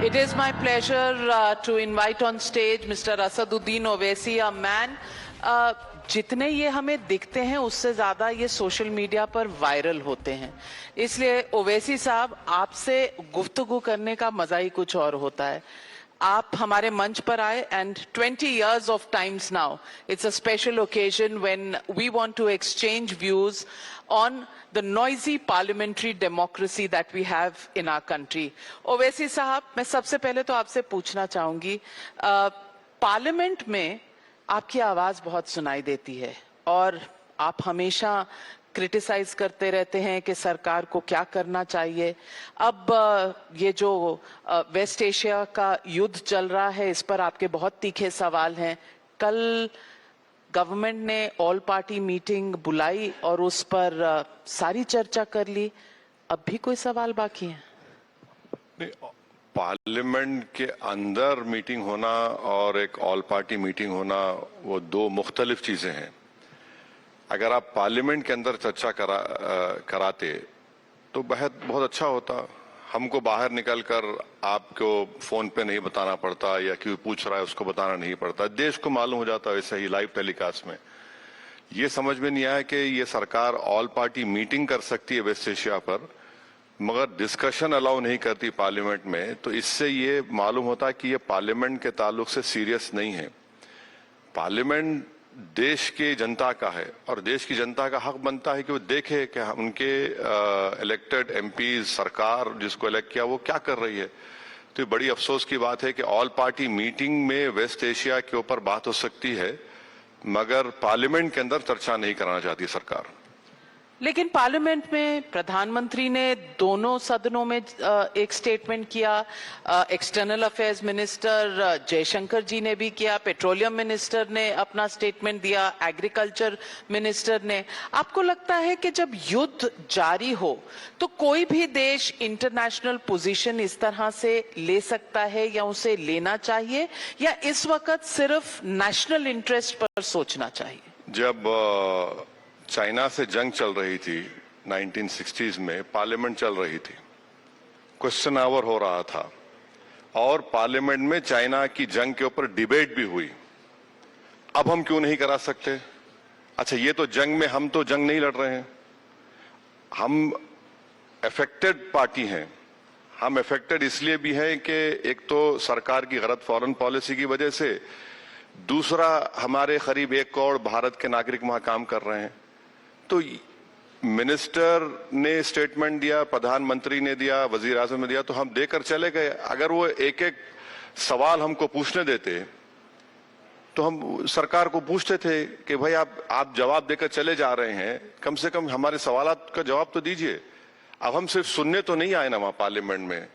It is my pleasure to invite on stage Mr. Asaduddin Owaisi, a man जितने ये हमें दिखते हैं उससे ज्यादा ये सोशल मीडिया पर वायरल होते हैं। इसलिए ओवैसी साहब, आपसे गुफ्तगू करने का मजा ही कुछ और होता है। आप हमारे मंच पर आए and 20 years of times now, it's a special occasion when we want to exchange views on the noisy parliamentary democracy that we have in our country. Owaisi साहब, मैं सबसे पहले तो आपसे पूछना चाहूंगी, पार्लियामेंट में आपकी आवाज बहुत सुनाई देती है और आप हमेशा क्रिटिसाइज करते रहते हैं कि सरकार को क्या करना चाहिए। अब ये जो वेस्ट एशिया का युद्ध चल रहा है, इस पर आपके बहुत तीखे सवाल हैं। कल गवर्नमेंट ने ऑल पार्टी मीटिंग बुलाई और उस पर सारी चर्चा कर ली, अब भी कोई सवाल बाकी है? पार्लियामेंट के अंदर मीटिंग होना और एक ऑल पार्टी मीटिंग होना वो दो मुख्तलिफ चीजें हैं। अगर आप पार्लियामेंट के अंदर चर्चा कराते तो बहुत अच्छा होता। हमको बाहर निकलकर आपको फोन पे नहीं बताना पड़ता या कोई पूछ रहा है उसको बताना नहीं पड़ता, देश को मालूम हो जाता वैसे ही लाइव टेलीकास्ट में। ये समझ में नहीं आया कि ये सरकार ऑल पार्टी मीटिंग कर सकती है वेस्ट एशिया पर, मगर डिस्कशन अलाउ नहीं करती पार्लियामेंट में। तो इससे ये मालूम होता है कि ये पार्लियामेंट के ताल्लुक से सीरियस नहीं है। पार्लियामेंट देश की जनता का है और देश की जनता का हक बनता है कि वो देखे कि उनके इलेक्टेड एमपीज, सरकार जिसको इलेक्ट किया वो क्या कर रही है। तो ये बड़ी अफसोस की बात है कि ऑल पार्टी मीटिंग में वेस्ट एशिया के ऊपर बात हो सकती है मगर पार्लियामेंट के अंदर चर्चा नहीं कराना चाहती सरकार। लेकिन पार्लियामेंट में प्रधानमंत्री ने दोनों सदनों में एक स्टेटमेंट किया, एक्सटर्नल अफेयर्स मिनिस्टर जयशंकर जी ने भी किया, पेट्रोलियम मिनिस्टर ने अपना स्टेटमेंट दिया, एग्रीकल्चर मिनिस्टर ने। आपको लगता है कि जब युद्ध जारी हो तो कोई भी देश इंटरनेशनल पोजीशन इस तरह से ले सकता है या उसे लेना चाहिए, या इस वक्त सिर्फ नेशनल इंटरेस्ट पर सोचना चाहिए? जब चाइना से जंग चल रही थी 1960s में, पार्लियामेंट चल रही थी, क्वेश्चन आवर हो रहा था और पार्लियामेंट में चाइना की जंग के ऊपर डिबेट भी हुई। अब हम क्यों नहीं करा सकते? अच्छा, ये तो जंग में हम तो जंग नहीं लड़ रहे हैं, हम अफेक्टेड पार्टी हैं। हम अफेक्टेड इसलिए भी हैं कि एक तो सरकार की गलत फॉरेन पॉलिसी की वजह से, दूसरा हमारे करीब 1 करोड़ भारत के नागरिक वहां काम कर रहे हैं। तो मिनिस्टर ने स्टेटमेंट दिया, प्रधानमंत्री ने दिया, वजीर आजम ने दिया, तो हम देकर चले गए। अगर वो एक एक सवाल हमको पूछने देते तो हम सरकार को पूछते थे कि भाई आप जवाब देकर चले जा रहे हैं, कम से कम हमारे सवालात का जवाब तो दीजिए। अब हम सिर्फ सुनने तो नहीं आए ना वहां पार्लियामेंट में,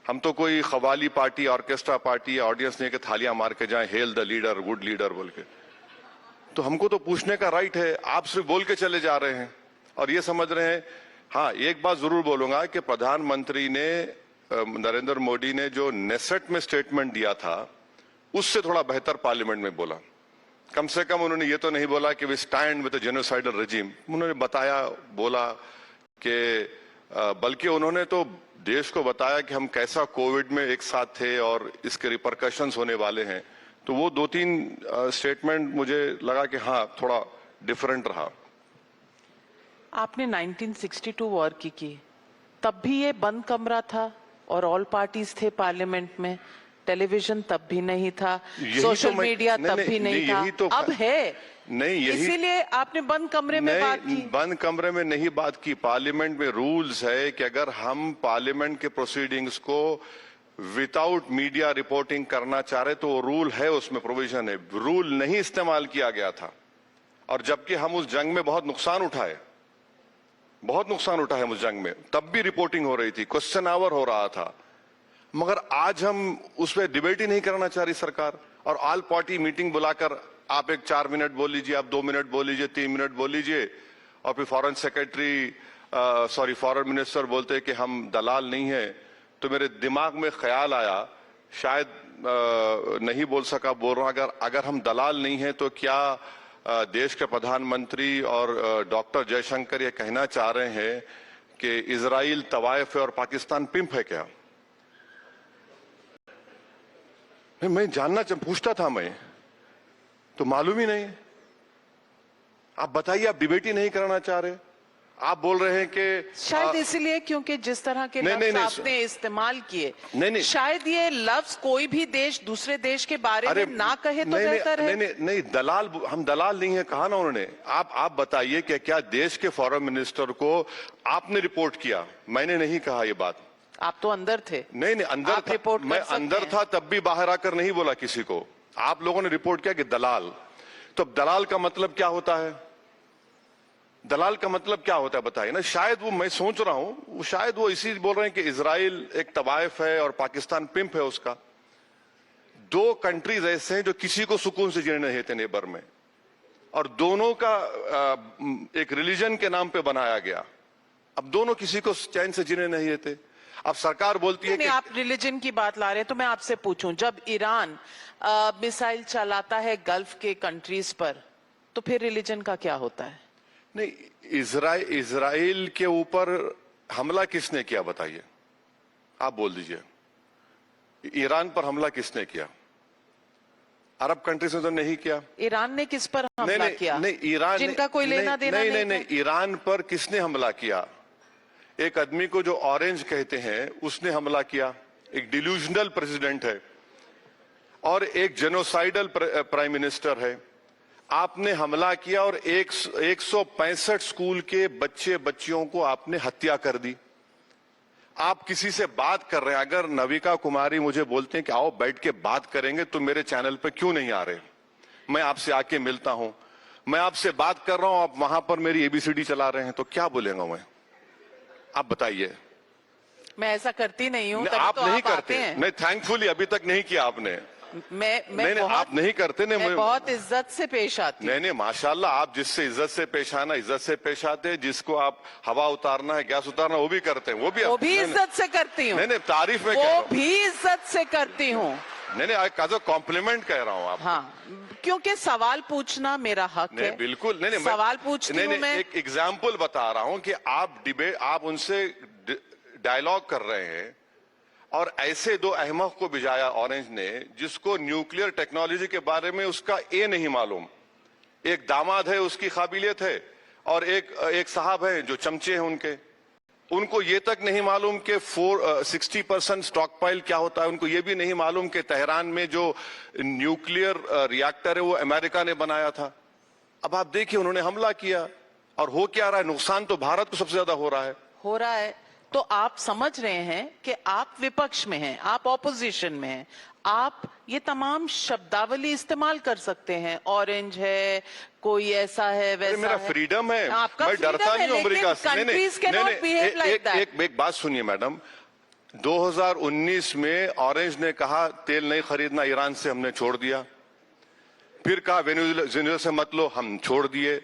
हम तो कोई खवाली पार्टी, ऑर्केस्ट्रा पार्टी या ऑडियंस नहीं कि थालियां मार के जाए hello the leader, good leader बोल के। तो हमको तो पूछने का राइट है, आप सिर्फ बोल के चले जा रहे हैं और ये समझ रहे हैं। हाँ, एक बात जरूर बोलूंगा कि प्रधानमंत्री ने, नरेंद्र मोदी ने जो नेसेट में स्टेटमेंट दिया था उससे थोड़ा बेहतर पार्लियामेंट में बोला। कम से कम उन्होंने ये तो नहीं बोला कि we stand with the genocidal regime, उन्होंने बताया, बोला कि बल्कि उन्होंने तो देश को बताया कि हम कैसा कोविड में एक साथ थे और इसके रिपरकशंस होने वाले हैं। तो वो 2-3 स्टेटमेंट मुझे लगा कि हाँ, थोड़ा डिफरेंट रहा। आपने 1962 वॉर की, तब भी ये बंद कमरा था और ऑल पार्टीज थे पार्लियामेंट में, टेलीविजन तब भी नहीं था, सोशल मीडिया तब भी नहीं था, तो अब है नहीं, यही इसीलिए आपने बंद कमरे में बात की। बंद कमरे में नहीं बात की, पार्लियामेंट में रूल्स है कि अगर हम पार्लियामेंट के प्रोसीडिंग्स को विदाउट मीडिया रिपोर्टिंग करना चाह रहे तो रूल है, उसमें प्रोविजन है। रूल नहीं इस्तेमाल किया गया था और जबकि हम उस जंग में बहुत नुकसान उठाए हम उस जंग में, तब भी रिपोर्टिंग हो रही थी, क्वेश्चन आवर हो रहा था, मगर आज हम उस पर डिबेट ही नहीं करना चाह रही सरकार। और ऑल पार्टी मीटिंग बुलाकर आप एक 4 मिनट बोल लीजिए, आप 2 मिनट बोल लीजिए, 3 मिनट बोल लीजिए और फिर फॉरेन मिनिस्टर बोलते कि हम दलाल नहीं है। तो मेरे दिमाग में ख्याल आया, शायद नहीं बोल सका, बोल रहा हूं, अगर हम दलाल नहीं हैं तो क्या देश के प्रधानमंत्री और डॉक्टर जयशंकर ये कहना चाह रहे हैं कि इजराइल तवाइफ है और पाकिस्तान पिंप है क्या? मैं जानना पूछता था मैं, तो मालूम ही नहीं। आप बताइए, आप डिबेट ही नहीं कराना चाह रहे। आप बोल रहे हैं कि शायद इसलिए क्योंकि जिस तरह के लफ्ज आपने इस्तेमाल किए, नहीं, शायद ये लफ्ज कोई भी देश दूसरे देश के बारे में ना कहे तो बेहतर है। नहीं, दलाल, हम दलाल नहीं है, कहा ना उन्होंने। आप बताइए कि क्या देश के फॉरेन मिनिस्टर को आपने रिपोर्ट किया? मैंने नहीं कहा ये बात। आप तो अंदर थे। नहीं, अंदर था, मैं अंदर था, तब भी बाहर आकर नहीं बोला किसी को। आप लोगों ने रिपोर्ट किया कि दलाल। तो दलाल का मतलब क्या होता है? दलाल का मतलब क्या होता है बताइए ना। शायद वो, मैं सोच रहा हूं, शायद वो इसी बोल रहे हैं कि इजराइल एक तवाइफ है और पाकिस्तान पिंप है उसका। दो कंट्रीज ऐसे हैं जो किसी को सुकून से जीने नहीं देते नेबर में, और दोनों का एक रिलीजन के नाम पे बनाया गया। अब दोनों किसी को चैन से जीने नहीं देते। अब सरकार बोलती है कि आप रिलीजन की बात ला रहे हैं, तो मैं आपसे पूछूं, जब ईरान मिसाइल चलाता है गल्फ के कंट्रीज पर, तो फिर रिलीजन का क्या होता है? नहीं, इजराइल के ऊपर हमला किसने किया बताइए? आप बोल दीजिए। ईरान पर हमला किसने किया? अरब कंट्रीज ने तो नहीं किया। ईरान ने किस पर हमला किया? नहीं, ईरान, जिनका कोई लेना देना नहीं, ईरान पर किसने हमला किया? एक आदमी को जो ऑरेंज कहते हैं उसने हमला किया। एक डिल्यूजनल प्रेसिडेंट है और एक जेनोसाइडल प्राइम मिनिस्टर है। आपने हमला किया और 165 स्कूल के बच्चियों को आपने हत्या कर दी। आप किसी से बात कर रहे हैं, अगर नविका कुमारी मुझे बोलते हैं कि आओ बैठ के बात करेंगे, तो मेरे चैनल पे क्यों नहीं आ रहे? मैं आपसे आके मिलता हूं, मैं आपसे बात कर रहा हूं, आप वहां पर मेरी एबीसीडी चला रहे हैं, तो क्या बोलेगा मैं? आप बताइए। मैं ऐसा करती नहीं हूं। आप तो नहीं आप करते। नहीं, थैंकफुली अभी तक नहीं किया आपने। मैं आप नहीं करते। मैं बहुत इज्जत से पेश आती हूं। नहीं, माशाल्लाह, आप जिससे इज्जत से पेश आना, इज्जत से पेश आते हैं। जिसको आप हवा उतारना है, गैस उतारना, वो भी करते हैं। वो भी इज्जत से करती हूँ। नहीं, तारीफ में वो भी इज्जत से करती हूँ। नहीं, एज अ कॉम्प्लीमेंट कह रहा हूँ आप। हाँ, क्योंकि सवाल पूछना मेरा हक है। बिल्कुल। नहीं, सवाल पूछती हूँ मैं। एक एग्जाम्पल बता रहा हूँ कि आप उनसे डायलॉग कर रहे हैं, और ऐसे दो अहमक को भिजाया ऑरेंज ने, जिसको न्यूक्लियर टेक्नोलॉजी के बारे में उसका नहीं मालूम। एक दामाद है, उसकी काबिलियत है, और एक साहब है जो चमचे हैं उनको ये तक नहीं मालूम कि 60% स्टॉक पाइल क्या होता है। उनको ये भी नहीं मालूम कि तेहरान में जो न्यूक्लियर रिएक्टर है वो अमेरिका ने बनाया था। अब आप देखिए, उन्होंने हमला किया, और हो क्या रहा है? नुकसान तो भारत को सबसे ज्यादा हो रहा है। तो आप समझ रहे हैं कि आप विपक्ष में हैं, आप ऑपोजिशन में हैं, आप ये तमाम शब्दावली इस्तेमाल कर सकते हैं। ऑरेंज है, कोई ऐसा है, वैसा मेरा है। फ्रीडम है, आपका मैं डरता नहीं हूं अमेरिका से। एक बात सुनिए मैडम, 2019 में ऑरेंज ने कहा तेल नहीं खरीदना ईरान से, हमने छोड़ दिया। फिर कहा वेनेजुएला से मत लो, हम छोड़ दिए।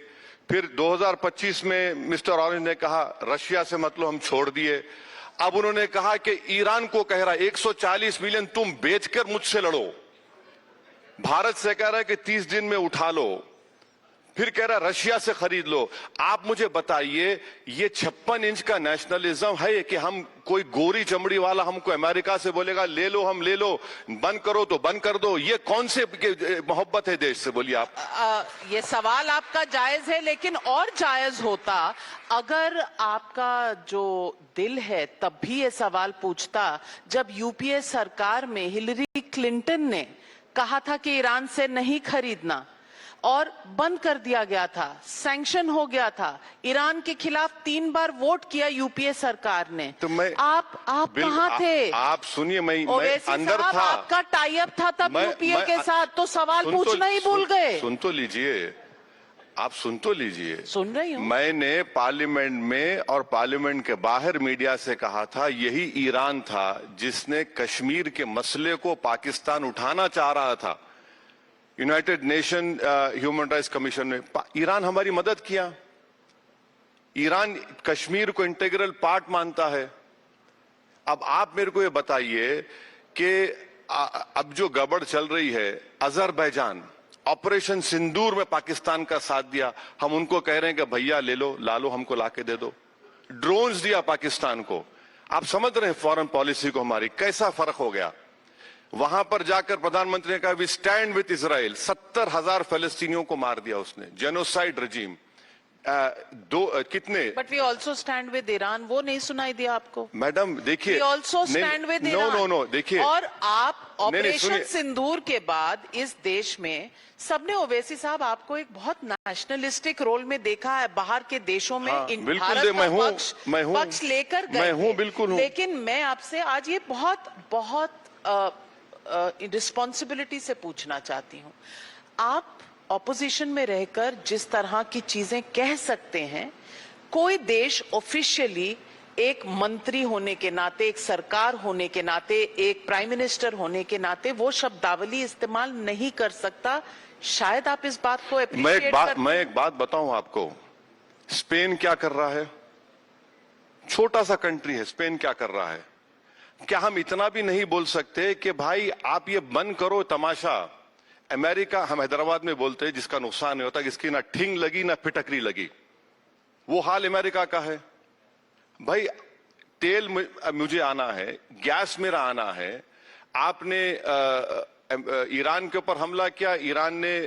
फिर 2025 में मिस्टर ऑरेंज ने कहा रशिया से मत लो, हम छोड़ दिए। अब उन्होंने कहा कि ईरान को कह रहा 140 मिलियन तुम बेचकर मुझसे लड़ो। भारत से कह रहा है कि 30 दिन में उठा लो। फिर कह रहा रशिया से खरीद लो। आप मुझे बताइए, ये 56 इंच का नेशनलिज्म है कि हम, कोई गोरी चमड़ी वाला हमको अमेरिका से बोलेगा ले लो, हम ले लो, बंद करो तो बंद कर दो? ये कौन से मोहब्बत है देश से? बोलिए आप। ये सवाल आपका जायज है, लेकिन और जायज होता अगर आपका जो दिल है तब भी ये सवाल पूछता, जब यूपीए सरकार में हिलरी क्लिंटन ने कहा था कि ईरान से नहीं खरीदना, और बंद कर दिया गया था, सैंक्शन हो गया था। ईरान के खिलाफ 3 बार वोट किया यूपीए सरकार ने। तो आप कहां थे? आप सुनिए, मैं अंदर था। आपका टाई अप था तब यूपीए के साथ, तो सवाल पूछना ही भूल गए। सुन तो लीजिए, आप सुन तो लीजिए। सुन रही हूं। मैंने पार्लियामेंट में और पार्लियामेंट के बाहर मीडिया से कहा था, यही ईरान था जिसने कश्मीर के मसले को पाकिस्तान उठाना चाह रहा था। United nation human rights commission में ईरान हमारी मदद किया। ईरान कश्मीर को इंटीग्रल पार्ट मानता है। अब आप मेरे को ये बताइए कि अब जो गड़बड़ चल रही है, अजरबैजान ऑपरेशन सिंदूर में पाकिस्तान का साथ दिया, हम उनको कह रहे हैं कि भैया ले लो, ला लो, हमको लाके दे दो। ड्रोन्स दिया पाकिस्तान को। आप समझ रहे हैं फॉरेन पॉलिसी को हमारी कैसा फर्क हो गया? वहां पर जाकर प्रधानमंत्री ने कहा वी स्टैंड विथ इजराइल। 70,000 फलस्तीनियों को मार दिया उसने, जेनोसाइड रजीम। कितने but we also stand with Iran, वो नहीं सुनाई दिया आपको? मैडम देखिए, we also stand with Iran. No देखिए, और आप ऑपरेशन सुनिए। सिंदूर के बाद इस देश में सबने, ओवैसी साहब, आपको एक बहुत नेशनलिस्टिक रोल में देखा है। बाहर के देशों में हाँ, इन बिल्कुल भारत मैं का हूं, पक्ष लेकर गए मैं हूं, थे। बिल्कुल हूं। लेकिन मैं आपसे आज ये बहुत बहुत रिस्पॉन्सिबिलिटी से पूछना चाहती हूँ, आप ऑपोजिशन में रहकर जिस तरह की चीजें कह सकते हैं, कोई देश ऑफिशियली एक मंत्री होने के नाते, एक सरकार होने के नाते, एक प्राइम मिनिस्टर होने के नाते वो शब्दावली इस्तेमाल नहीं कर सकता। शायद आप इस बात को एप्रिशिएट करते हैं। मैं एक बात बताऊं आपको, स्पेन क्या कर रहा है? छोटा सा कंट्री है स्पेन, क्या कर रहा है? क्या हम इतना भी नहीं बोल सकते कि भाई आप ये बंद करो तमाशा? अमेरिका, हम हैदराबाद में बोलते हैं जिसका नुकसान नहीं होता, जिसकी ना ठिंग लगी ना फिटकरी लगी, वो हाल अमेरिका का है। भाई तेल मुझे आना है, गैस मेरा आना है। आपने ईरान के ऊपर हमला किया, ईरान ने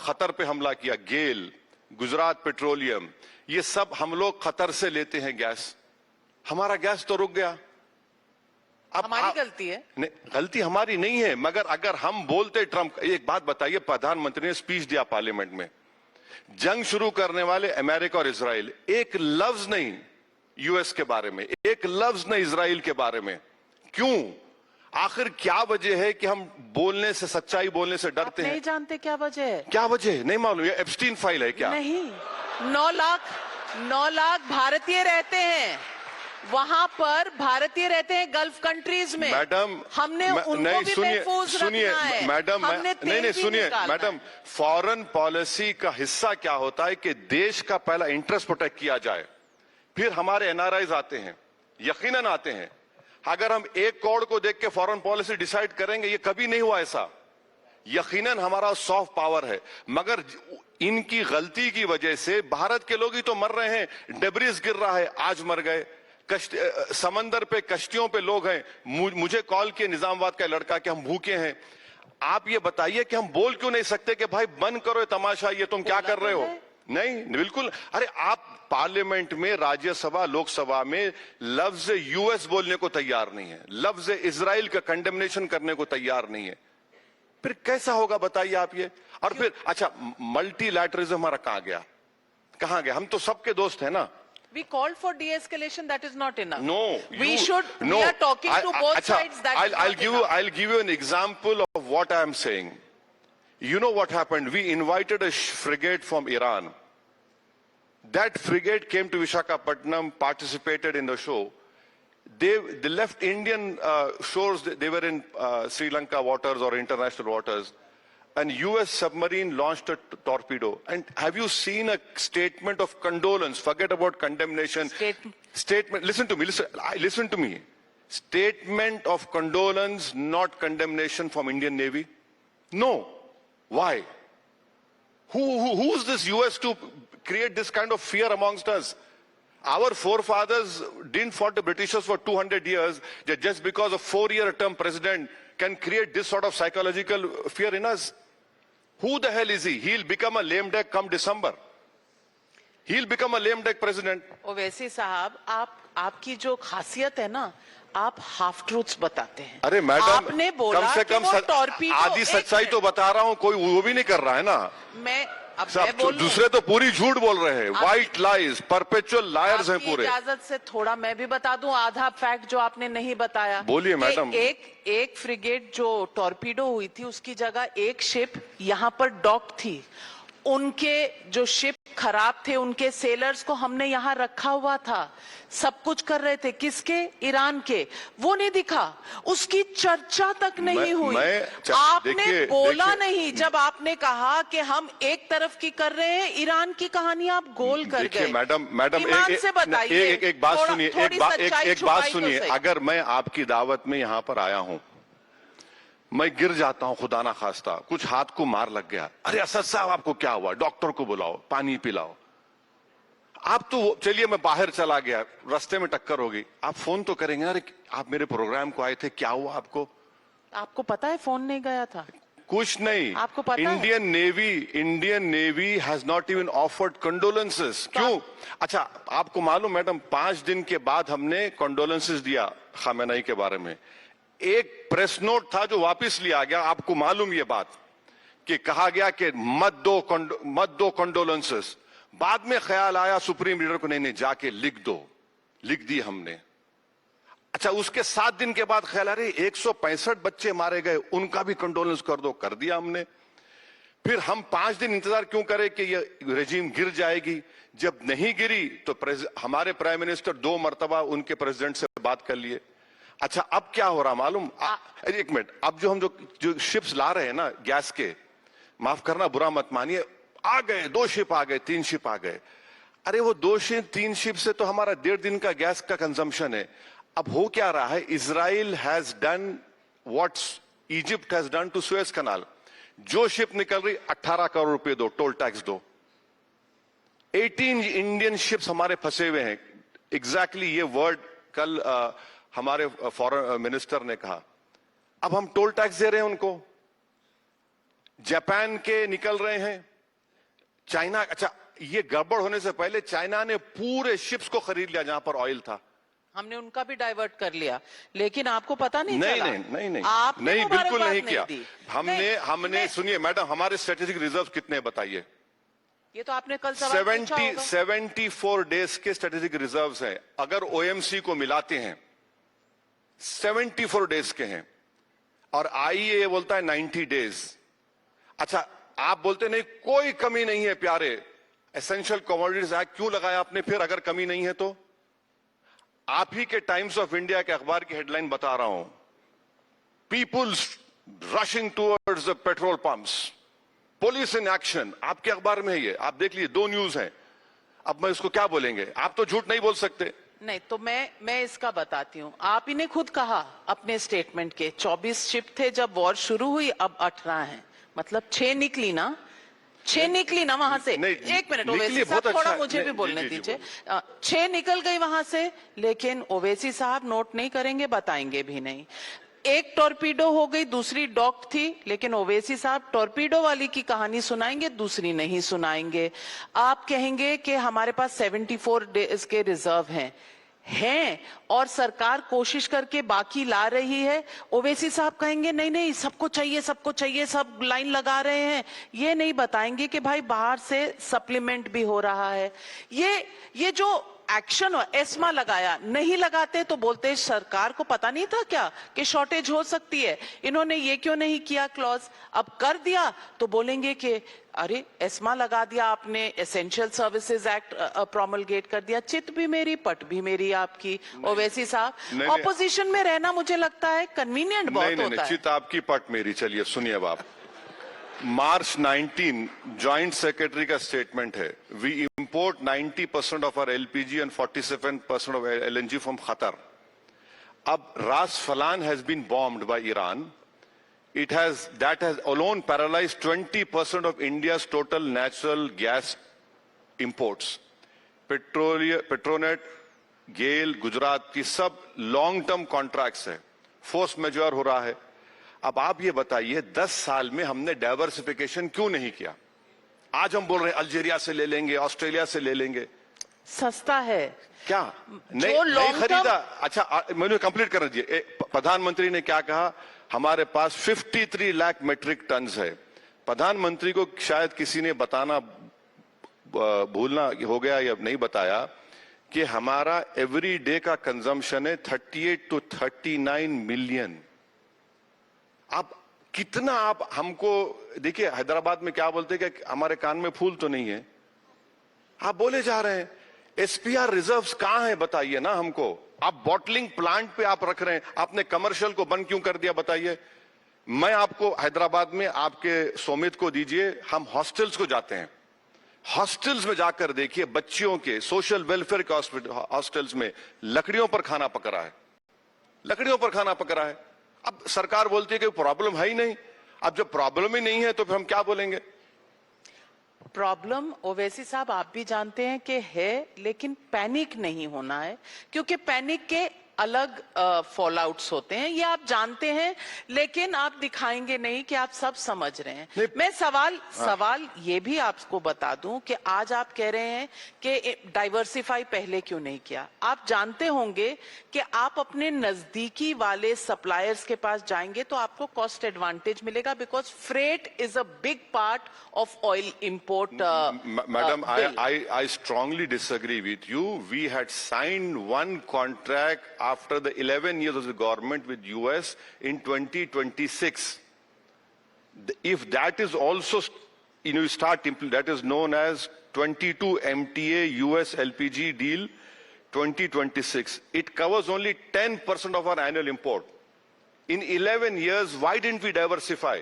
खतर पे हमला किया, गेल, गुजरात पेट्रोलियम, ये सब हम लोग खतर से लेते हैं गैस। हमारा गैस तो रुक गया। अब हमारी गलती है? नहीं, गलती हमारी नहीं है, मगर अगर हम बोलते ट्रंप, एक बात बताइए, प्रधानमंत्री ने स्पीच दिया पार्लियामेंट में, जंग शुरू करने वाले अमेरिका और इजराइल, एक लफ्ज नहीं यूएस के बारे में, एक लफ्ज नहीं इजराइल के बारे में। क्यों? आखिर क्या वजह है कि हम बोलने से, सच्चाई बोलने से डरते हैं? नहीं जानते क्या वजह है? क्या वजह है? नहीं मालूम? ये एप्स्टीन फाइल है क्या? नहीं, 9 लाख भारतीय रहते हैं वहां पर, भारतीय रहते हैं गल्फ कंट्रीज में। मैडम, हमने उनको भी महफूज रखना है। मैडम, नहीं सुनिए मैडम, फॉरेन पॉलिसी का हिस्सा क्या होता है कि देश का पहला इंटरेस्ट प्रोटेक्ट किया जाए, फिर हमारे एनआरआईज आते हैं, यकीनन आते हैं। अगर हम एक करोड़ को देख के फॉरेन पॉलिसी डिसाइड करेंगे, ये कभी नहीं हुआ ऐसा। यकीनन हमारा सॉफ्ट पावर है, मगर इनकी गलती की वजह से भारत के लोग ही तो मर रहे हैं। डेब्रिस गिर रहा है, आज मर गए। समंदर पे, कश्तियों पे लोग हैं। मुझे कॉल किए निजामाबाद का लड़का कि हम भूखे हैं। आप ये बताइए कि हम बोल क्यों नहीं सकते कि भाई बंद करो ये तमाशा, ये तुम क्या कर रहे हो? नहीं, बिल्कुल। अरे आप पार्लियामेंट में, राज्यसभा, लोकसभा में लफ्ज यूएस बोलने को तैयार नहीं है, लफ्ज इजराइल का कंडेमनेशन करने को तैयार नहीं है, फिर कैसा होगा बताइए आप ये? और फिर अच्छा, मल्टीलैटरलिज्म हमारा कहां गया? कहां गया? हम तो सबके दोस्त हैं ना। We called for de-escalation. That is not enough. No, we are talking to both sides. That is not enough. I'll give you an example of what I am saying. You know what happened? We invited a frigate from Iran. That frigate came to Visakhapatnam, participated in the show. They left Indian shores. They were in Sri Lanka waters or international waters. An US submarine launched a torpedo. And have you seen a statement of condolence? Forget about condemnation. Statement. Listen to me. Listen to me. Statement of condolence, not condemnation from Indian Navy. No. Why? Who's this US to create this kind of fear amongst us? Our forefathers didn't fought the Britishers for 200 years. Just because a 4-year term president can create this sort of psychological fear in us. Who the hell is he? He'll become a lame duck come December. He'll become a lame duck president. Owaisi साहब, आपकी जो खासियत है ना, आप half truths बताते हैं। अरे मैडम, आपने बोला कम से कम आधी सच्चाई तो बता रहा हूं, कोई वो भी नहीं कर रहा है ना। मैं दूसरे तो पूरी झूठ बोल रहे हैं, व्हाइट लाइज, परपेचुअल लायर्स हैं पूरे। इजाजत से थोड़ा मैं भी बता दूं आधा फैक्ट जो आपने नहीं बताया। बोलिए मैडम। एक फ्रिगेट जो टॉर्पीडो हुई थी, उसकी जगह एक शिप यहां पर डॉक थी। उनके जो शिप खराब थे, उनके सेलर्स को हमने यहां रखा हुआ था, सब कुछ कर रहे थे। किसके? ईरान के। वो नहीं दिखा, उसकी चर्चा तक नहीं हुई। आपने बोला नहीं जब आपने कहा कि हम एक तरफ की कर रहे हैं, ईरान की कहानी आप गोल कर गए। मैडम से बताइए। एक बात सुनिए, एक बात सुनिए। अगर मैं आपकी दावत में यहां पर आया हूं, मैं गिर जाता हूं, खुदा ना खास्ता, कुछ हाथ को मार लग गया, अरे असद साहब आपको क्या हुआ? डॉक्टर को बुलाओ, पानी पिलाओ। आप तो चलिए मैं बाहर चला गया, रास्ते में टक्कर हो गई, आप फोन तो करेंगे, अरे आप मेरे प्रोग्राम को आए थे, क्या हुआ आपको? आपको पता है फोन नहीं गया था? कुछ नहीं, आपको पता है? Indian navy has not even offered condolences. क्यों? अच्छा, आपको मालूम मैडम, 5 दिन के बाद हमने कंडोलेंसेस दिया खामेनेई के बारे में। एक प्रेस नोट था जो वापस लिया गया। आपको मालूम ये बात कि कहा गया कि मत दो कंडोलेंसेस। बाद में ख्याल आया सुप्रीम लीडर को, नहीं जाके लिख दो, लिख दी हमने। अच्छा, उसके 7 दिन के बाद ख्याल आ रही 165 बच्चे मारे गए, उनका भी कंडोलेंस कर दो, कर दिया हमने। फिर हम 5 दिन इंतजार क्यों करें कि ये रेजिम गिर जाएगी? जब नहीं गिरी तो हमारे प्राइम मिनिस्टर 2 मरतबा उनके प्रेसिडेंट से बात कर लिए। अच्छा, अब क्या हो रहा मालूम? एक मिनट, अब जो हम जो शिप्स ला रहे हैं ना गैस के, माफ करना बुरा मत मानिए, आ गए 2 शिप आ गए, 3 शिप आ गए। अरे वो 2-3 शिप से तो हमारा 1.5 दिन का गैस का कंजम्पशन है। अब हो क्या रहा है? Israel has done what Egypt has done to Suez canal. जो शिप निकल रही 18 करोड़ रुपए दो, टोल टैक्स दो। 18 इंडियन शिप्स हमारे फंसे हुए हैं। एग्जैक्टली ये वर्ड कल हमारे फॉरेन मिनिस्टर ने कहा। अब हम टोल टैक्स दे रहे हैं उनको। जापान के निकल रहे हैं, चाइना। अच्छा, ये गड़बड़ होने से पहले चाइना ने पूरे शिप्स को खरीद लिया जहां पर ऑयल था। हमने उनका भी डाइवर्ट कर लिया, लेकिन आपको पता नहीं चला? नहीं, आपने बिल्कुल नहीं किया। दी। हमने सुनिए मैडम, हमारे स्ट्रेटेजिक रिजर्व कितने बताइए? ये तो आपने कल सवाल पूछा होगा। 74 डेज के स्ट्रेटेजिक रिजर्व्स हैं। अगर ओएमसी को मिलाते हैं 74 डेज के हैं, और आईईए बोलता है 90 डेज। अच्छा, आप बोलते नहीं कोई कमी नहीं है प्यारे, एसेंशियल कमोडिटीज एक्ट क्यों लगाया आपने फिर अगर कमी नहीं है तो? आप ही के टाइम्स ऑफ इंडिया के अखबार की हेडलाइन बता रहा हूं, peoples rushing towards the petrol pumps, police in action. आपके अखबार में है ये, आप देख लीजिए, 2 न्यूज हैं। अब मैं इसको क्या बोलेंगे? आप तो झूठ नहीं बोल सकते। नहीं तो मैं इसका बताती हूँ। आप ही ने खुद कहा अपने स्टेटमेंट के 24 शिप थे जब वॉर शुरू हुई, अब 18 हैं, मतलब 6 निकली ना, 6 निकली ना वहां से। एक मिनट ओवैसी साहब, थोड़ा मुझे भी बोलने दीजिए। 6 निकल गई वहां से, लेकिन ओवैसी साहब नोट नहीं करेंगे, बताएंगे भी नहीं। एक टॉर्पीडो हो गई, दूसरी डॉक थी, लेकिन ओवैसी साहब टॉर्पीडो वाली की कहानी सुनाएंगे, दूसरी नहीं सुनाएंगे। आप कहेंगे कि हमारे पास 74 डेज के रिजर्व हैं और सरकार कोशिश करके बाकी ला रही है। ओवैसी साहब कहेंगे नहीं सबको चाहिए, सब लाइन लगा रहे हैं। ये नहीं बताएंगे कि भाई बाहर से सप्लीमेंट भी हो रहा है। ये जो एक्शन एस्मा लगाया, नहीं लगाते तो बोलते सरकार को पता नहीं था क्या कि शॉर्टेज हो सकती है, इन्होंने ये क्यों नहीं किया क्लॉज। अब कर दिया तो बोलेंगे कि अरे एस्मा लगा दिया आपने, एसेंशियल सर्विसेज एक्ट प्रोमलगेट कर दिया। चित भी मेरी पट भी मेरी आपकी। ओवैसी साहब, ऑपोजिशन में रहना मुझे लगता है कन्वीनियंट बहुत होता है। चित आपकी पट मेरी। चलिए सुनिए बाप, मार्च 19 ज्वाइंट सेक्रेटरी का स्टेटमेंट है, we import 90% of our LPG and 47% of LNG from Qatar. अब रास फलान has been bombed by Iran. that has alone paralyzed 20% of India's total natural gas imports. Petronet, गेल, गुजरात की सब long term contracts है, force major हो रहा है। अब आप ये बताइए 10 साल में हमने डाइवर्सिफिकेशन क्यों नहीं किया? आज हम बोल रहे हैं अल्जीरिया से ले लेंगे, ऑस्ट्रेलिया से ले लेंगे, सस्ता है क्या नहीं खरीदा? अच्छा, मुझे कंप्लीट कर दीजिए। प्रधानमंत्री ने क्या कहा? हमारे पास 53 लाख मेट्रिक टन है। प्रधानमंत्री को शायद किसी ने बताना भूलना हो गया या नहीं बताया कि हमारा एवरी डे का कंजम्पशन है 38 to 39 मिलियन। आप कितना, आप हमको देखिए, हैदराबाद में क्या बोलते हैं कि हमारे कान में फूल तो नहीं है, आप बोले जा रहे हैं। एसपीआर रिजर्व्स कहां है बताइए ना हमको। आप बॉटलिंग प्लांट पे आप रख रहे हैं, आपने कमर्शियल को बंद क्यों कर दिया बताइए? मैं आपको हैदराबाद में आपके सोमित को दीजिए, हम हॉस्टल्स को जाते हैं, हॉस्टल्स में जाकर देखिए, बच्चियों के सोशल वेलफेयर के हॉस्टल्स में लकड़ियों पर खाना पक रहा है, लकड़ियों पर खाना पक रहा है। अब सरकार बोलती है कि प्रॉब्लम है ही नहीं। अब जब प्रॉब्लम ही नहीं है तो फिर हम क्या बोलेंगे? प्रॉब्लम ओवैसी साहब आप भी जानते हैं कि है, लेकिन पैनिक नहीं होना है, क्योंकि पैनिक के अलग फॉलआउट्स होते हैं, ये आप जानते हैं, लेकिन आप दिखाएंगे नहीं कि आप सब समझ रहे हैं। मैं सवाल ये भी आपको बता दूं कि आज आप कह रहे हैं कि डाइवर्सिफाई पहले क्यों नहीं किया। आप जानते होंगे कि आप अपने नजदीकी वाले सप्लायर्स के पास जाएंगे तो आपको कॉस्ट एडवांटेज मिलेगा, because freight is a big part of oil import. Madam, I strongly disagree with you. We had signed one contract after the 11 years of the government with US in 2026. If that is also, that is known as 22 MTA US LPG deal 2026. It covers only 10% of our annual import. In 11 years, why didn't we diversify?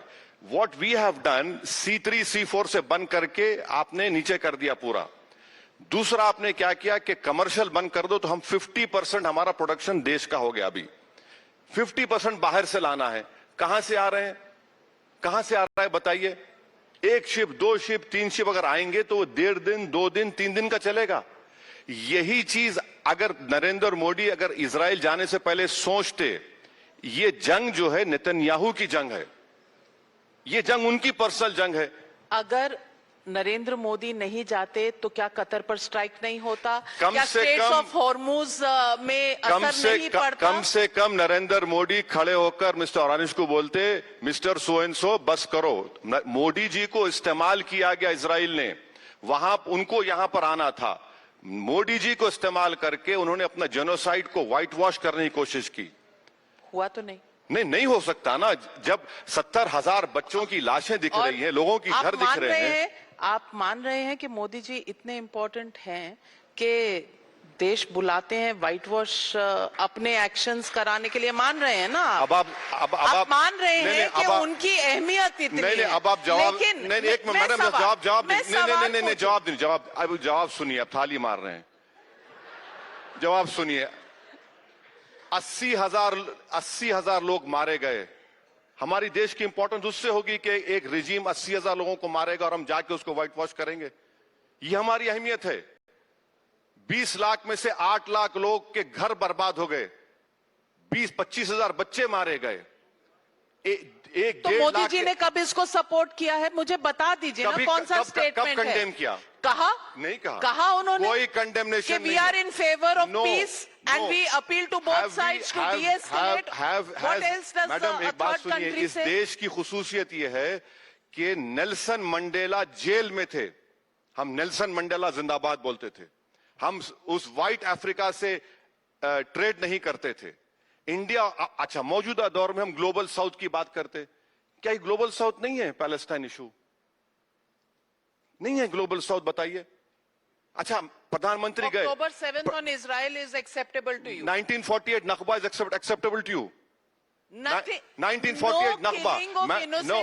What we have done, C3, C4 से बंद करके आपने नीचे कर दिया पूरा। दूसरा आपने क्या किया कि कमर्शियल बंद कर दो तो हम 50% हमारा प्रोडक्शन देश का हो गया। अभी 50% बाहर से लाना है। कहां से आ रहे हैं, कहां से आ रहा है बताइए। एक शिप, दो शिप, तीन शिप अगर आएंगे तो वो 1.5 दिन, 2 दिन, 3 दिन का चलेगा। यही चीज अगर नरेंद्र मोदी अगर इजराइल जाने से पहले सोचते, ये जंग जो है नेतन्याहू की जंग है, ये जंग उनकी पर्सनल जंग है। अगर नरेंद्र मोदी नहीं जाते तो क्या कतर पर स्ट्राइक नहीं होता? कम क्या से स्टेट्स कम ऑफ हॉर्मुज में असर नहीं पड़ता? कम से कम नरेंद्र मोदी खड़े होकर मिस्टर ऑरानिश को बोलते, मिस्टर सो एंड सो बस करो। मोदी जी को इस्तेमाल किया गया इजराइल ने, वहां उनको यहां पर आना था। मोदी जी को इस्तेमाल करके उन्होंने अपना जेनोसाइड को व्हाइट वॉश करने की कोशिश की। हुआ तो नहीं। नहीं हो सकता ना, जब 70,000 बच्चों की लाशें दिख रही हैं, लोगों की घर दिख रहे हैं। आप मान रहे हैं कि मोदी जी इतने इंपॉर्टेंट हैं कि देश बुलाते हैं व्हाइट वॉश अपने एक्शंस कराने के लिए, मान रहे हैं ना? अब आप मान रहे हैं कि उनकी अहमियत इतनी है। अब आप जवाब, लेकिन नहीं एक मिनट मैडम, जवाब सुनिए। आप थाली मार रहे हैं, जवाब सुनिए। 80,000 लोग मारे गए। हमारी देश की इंपॉर्टेंस उससे होगी कि एक रिजीम 80,000 लोगों को मारेगा और हम जाके उसको व्हाइट वॉश करेंगे? ये हमारी अहमियत है। 20 लाख में से 8 लाख लोग के घर बर्बाद हो गए, 20-25 हजार बच्चे मारे गए। तो मोदी जी ने कब इसको सपोर्ट किया है? मुझे बता दीजिए ना, कौन सा स्टेटमेंट है? कब कंडेम किया? कहा नहीं कहा उन्होंने कोई condemnation we are in favour of peace and we appeal to both sides to deescalate. What else does madam एक बात सुनिए, इस देश की खुसूसियत यह है कि नेल्सन मंडेला जेल में थे। हम नेल्सन मंडेला जिंदाबाद बोलते थे। हम उस व्हाइट अफ्रीका से ट्रेड नहीं करते थे। इंडिया, अच्छा मौजूदा दौर में हम ग्लोबल साउथ की बात करते, क्या ये ग्लोबल साउथ नहीं है? पैलेस्टाइन इशू नहीं है ग्लोबल साउथ, बताइए। अच्छा प्रधानमंत्री गए, October 7th on Israel is acceptable to you? 1948 Nakba is acceptable to you? Nothing. 1948 Nakba. No,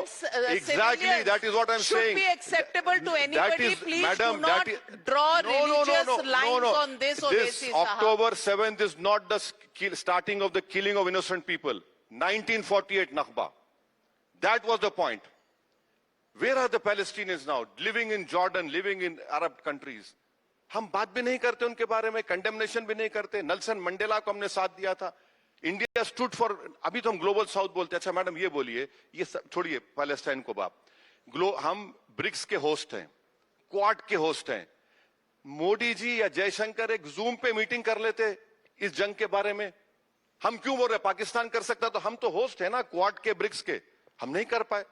exactly, that is what I'm saying. Should be acceptable to anybody. Please madam, do not draw religious lines on this. This October 7th is not the starting of the killing of innocent people. 1948 Nakba. That was the point. Where are the Palestinians now? Living in Jordan, living in Arab countries. हम बात भी नहीं करते उनके बारे में, condemnation भी नहीं करते। नेल्सन मंडेला को हमने साथ दिया था। इंडिया स्टूड फॉर, अभी तो हम ग्लोबल साउथ बोलते हैं। अच्छा मैडम ये बोलिए, ये छोड़िए पैलेस्टाइन को बाप, हम ब्रिक्स के होस्ट हैं, क्वाड के होस्ट हैं। मोदी जी या जयशंकर एक जूम पे मीटिंग कर लेते इस जंग के बारे में। हम क्यों बोल रहे? पाकिस्तान कर सकता, तो हम तो होस्ट है ना क्वाड के, ब्रिक्स के, हम नहीं कर पाए।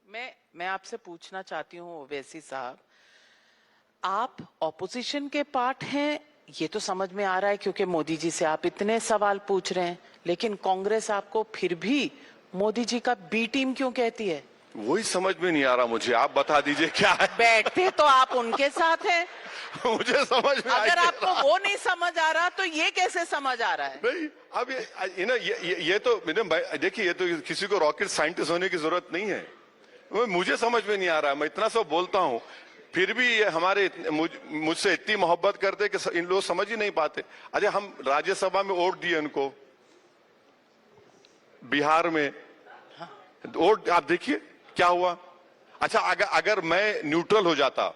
मैं आपसे पूछना चाहती हूँ ओवैसी साहब, आप ऑपोजिशन के पार्ट हैं, ये तो समझ में आ रहा है क्योंकि मोदी जी से आप इतने सवाल पूछ रहे हैं, लेकिन कांग्रेस आपको फिर भी मोदी जी का बी टीम क्यों कहती है? वही समझ में नहीं आ रहा मुझे, आप बता दीजिए क्या है। बैठते तो आप उनके साथ हैं। मुझे समझ में अगर आपको वो नहीं समझ आ रहा तो ये कैसे समझ आ रहा है? नहीं, अब ये तो देखिए, ये तो किसी को रॉकेट साइंटिस्ट होने की जरूरत नहीं है। मुझे समझ में नहीं आ रहा, मैं इतना सब बोलता हूं फिर भी ये हमारे मुझसे इतनी मोहब्बत करते कि इन लोग समझ ही नहीं पाते। अरे हम राज्यसभा में वोट दिए उनको, बिहार में वोट, आप देखिए क्या हुआ। अच्छा अगर मैं न्यूट्रल हो जाता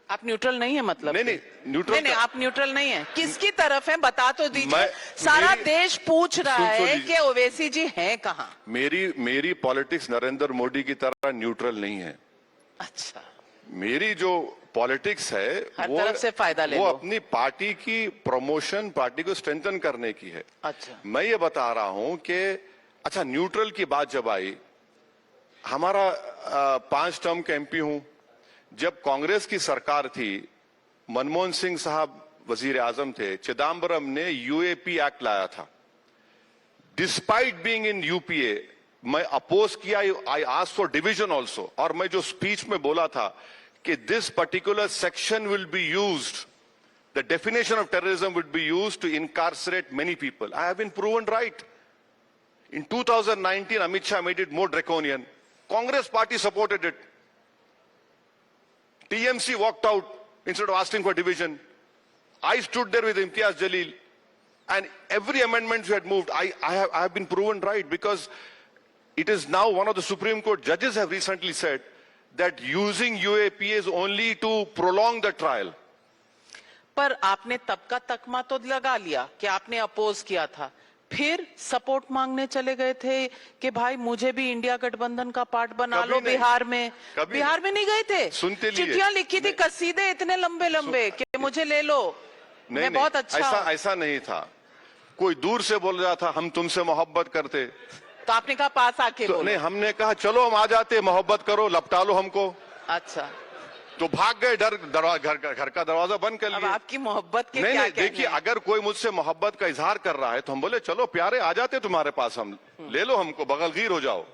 आप न्यूट्रल नहीं है मतलब? नहीं, न्यूट्रल नहीं, आप न्यूट्रल नहीं है। किसकी तरफ है बता तो दीजिए। मैं- सारा मेरी- देश पूछ रहा सुन है लीजिए। कि ओवैसी जी हैं कहाँ। मेरी पॉलिटिक्स नरेंद्र मोदी की तरह न्यूट्रल नहीं है। अच्छा, मेरी जो पॉलिटिक्स है हर तरफ से फायदा ले वो लो। अपनी पार्टी की प्रमोशन, पार्टी को स्ट्रेंथन करने की है। अच्छा, मैं ये बता रहा हूं कि अच्छा, न्यूट्रल की बात जब आई, हमारा 5 टर्म के एमपी हूं। जब कांग्रेस की सरकार थी, मनमोहन सिंह साहब वजीर आजम थे, चिदम्बरम ने यूएपी एक्ट लाया था। डिस्पाइट बीइंग इन यूपीए मैं अपोज किया, I asked for division also. और मैं जो स्पीच में बोला था कि this particular section will be used, the definition of terrorism will be used to incarcerate many people. I have been proven right. In 2019, Amit Shah made it more draconian. Congress party supported it. TMC walked out instead of asking for division. I stood there with Imtiaz Jalil, and every amendment we had moved, I have been proven right, because it is now one of the Supreme Court judges have recently said that using UAP is only to prolong the trial. पर आपने तब का तकमा तो लगा लिया कि आपने oppose किया था, फिर सपोर्ट मांगने चले गए थे कि भाई मुझे भी इंडिया गठबंधन का पार्ट बना कभी लो। नहीं, बिहार में, कभी बिहार में नहीं गए थे? सुनते लिए। चिट्ठियां लिखी थी, कसीदे इतने लंबे लंबे कि मुझे ले लो, मैं बहुत अच्छा ऐसा हूं। ऐसा नहीं था। कोई दूर से बोल रहा था हम तुमसे मोहब्बत करते, तो आपने कहा पास आके तो बोलो। नहीं, हमने कहा चलो हम आ जाते, मोहब्बत करो, लपटा लो हमको। अच्छा, तो भाग गए, घर का दरवाजा बंद कर अब लिया। आपकी मोहब्बत के नहीं क्या नहीं, कहने देखिए, हैं? अगर कोई मुझसे मोहब्बत का इजहार कर रहा है तो हम बोले चलो प्यारे, आ जाते तुम्हारे पास, हम ले लो हमको, बगलगीर हो जाओ।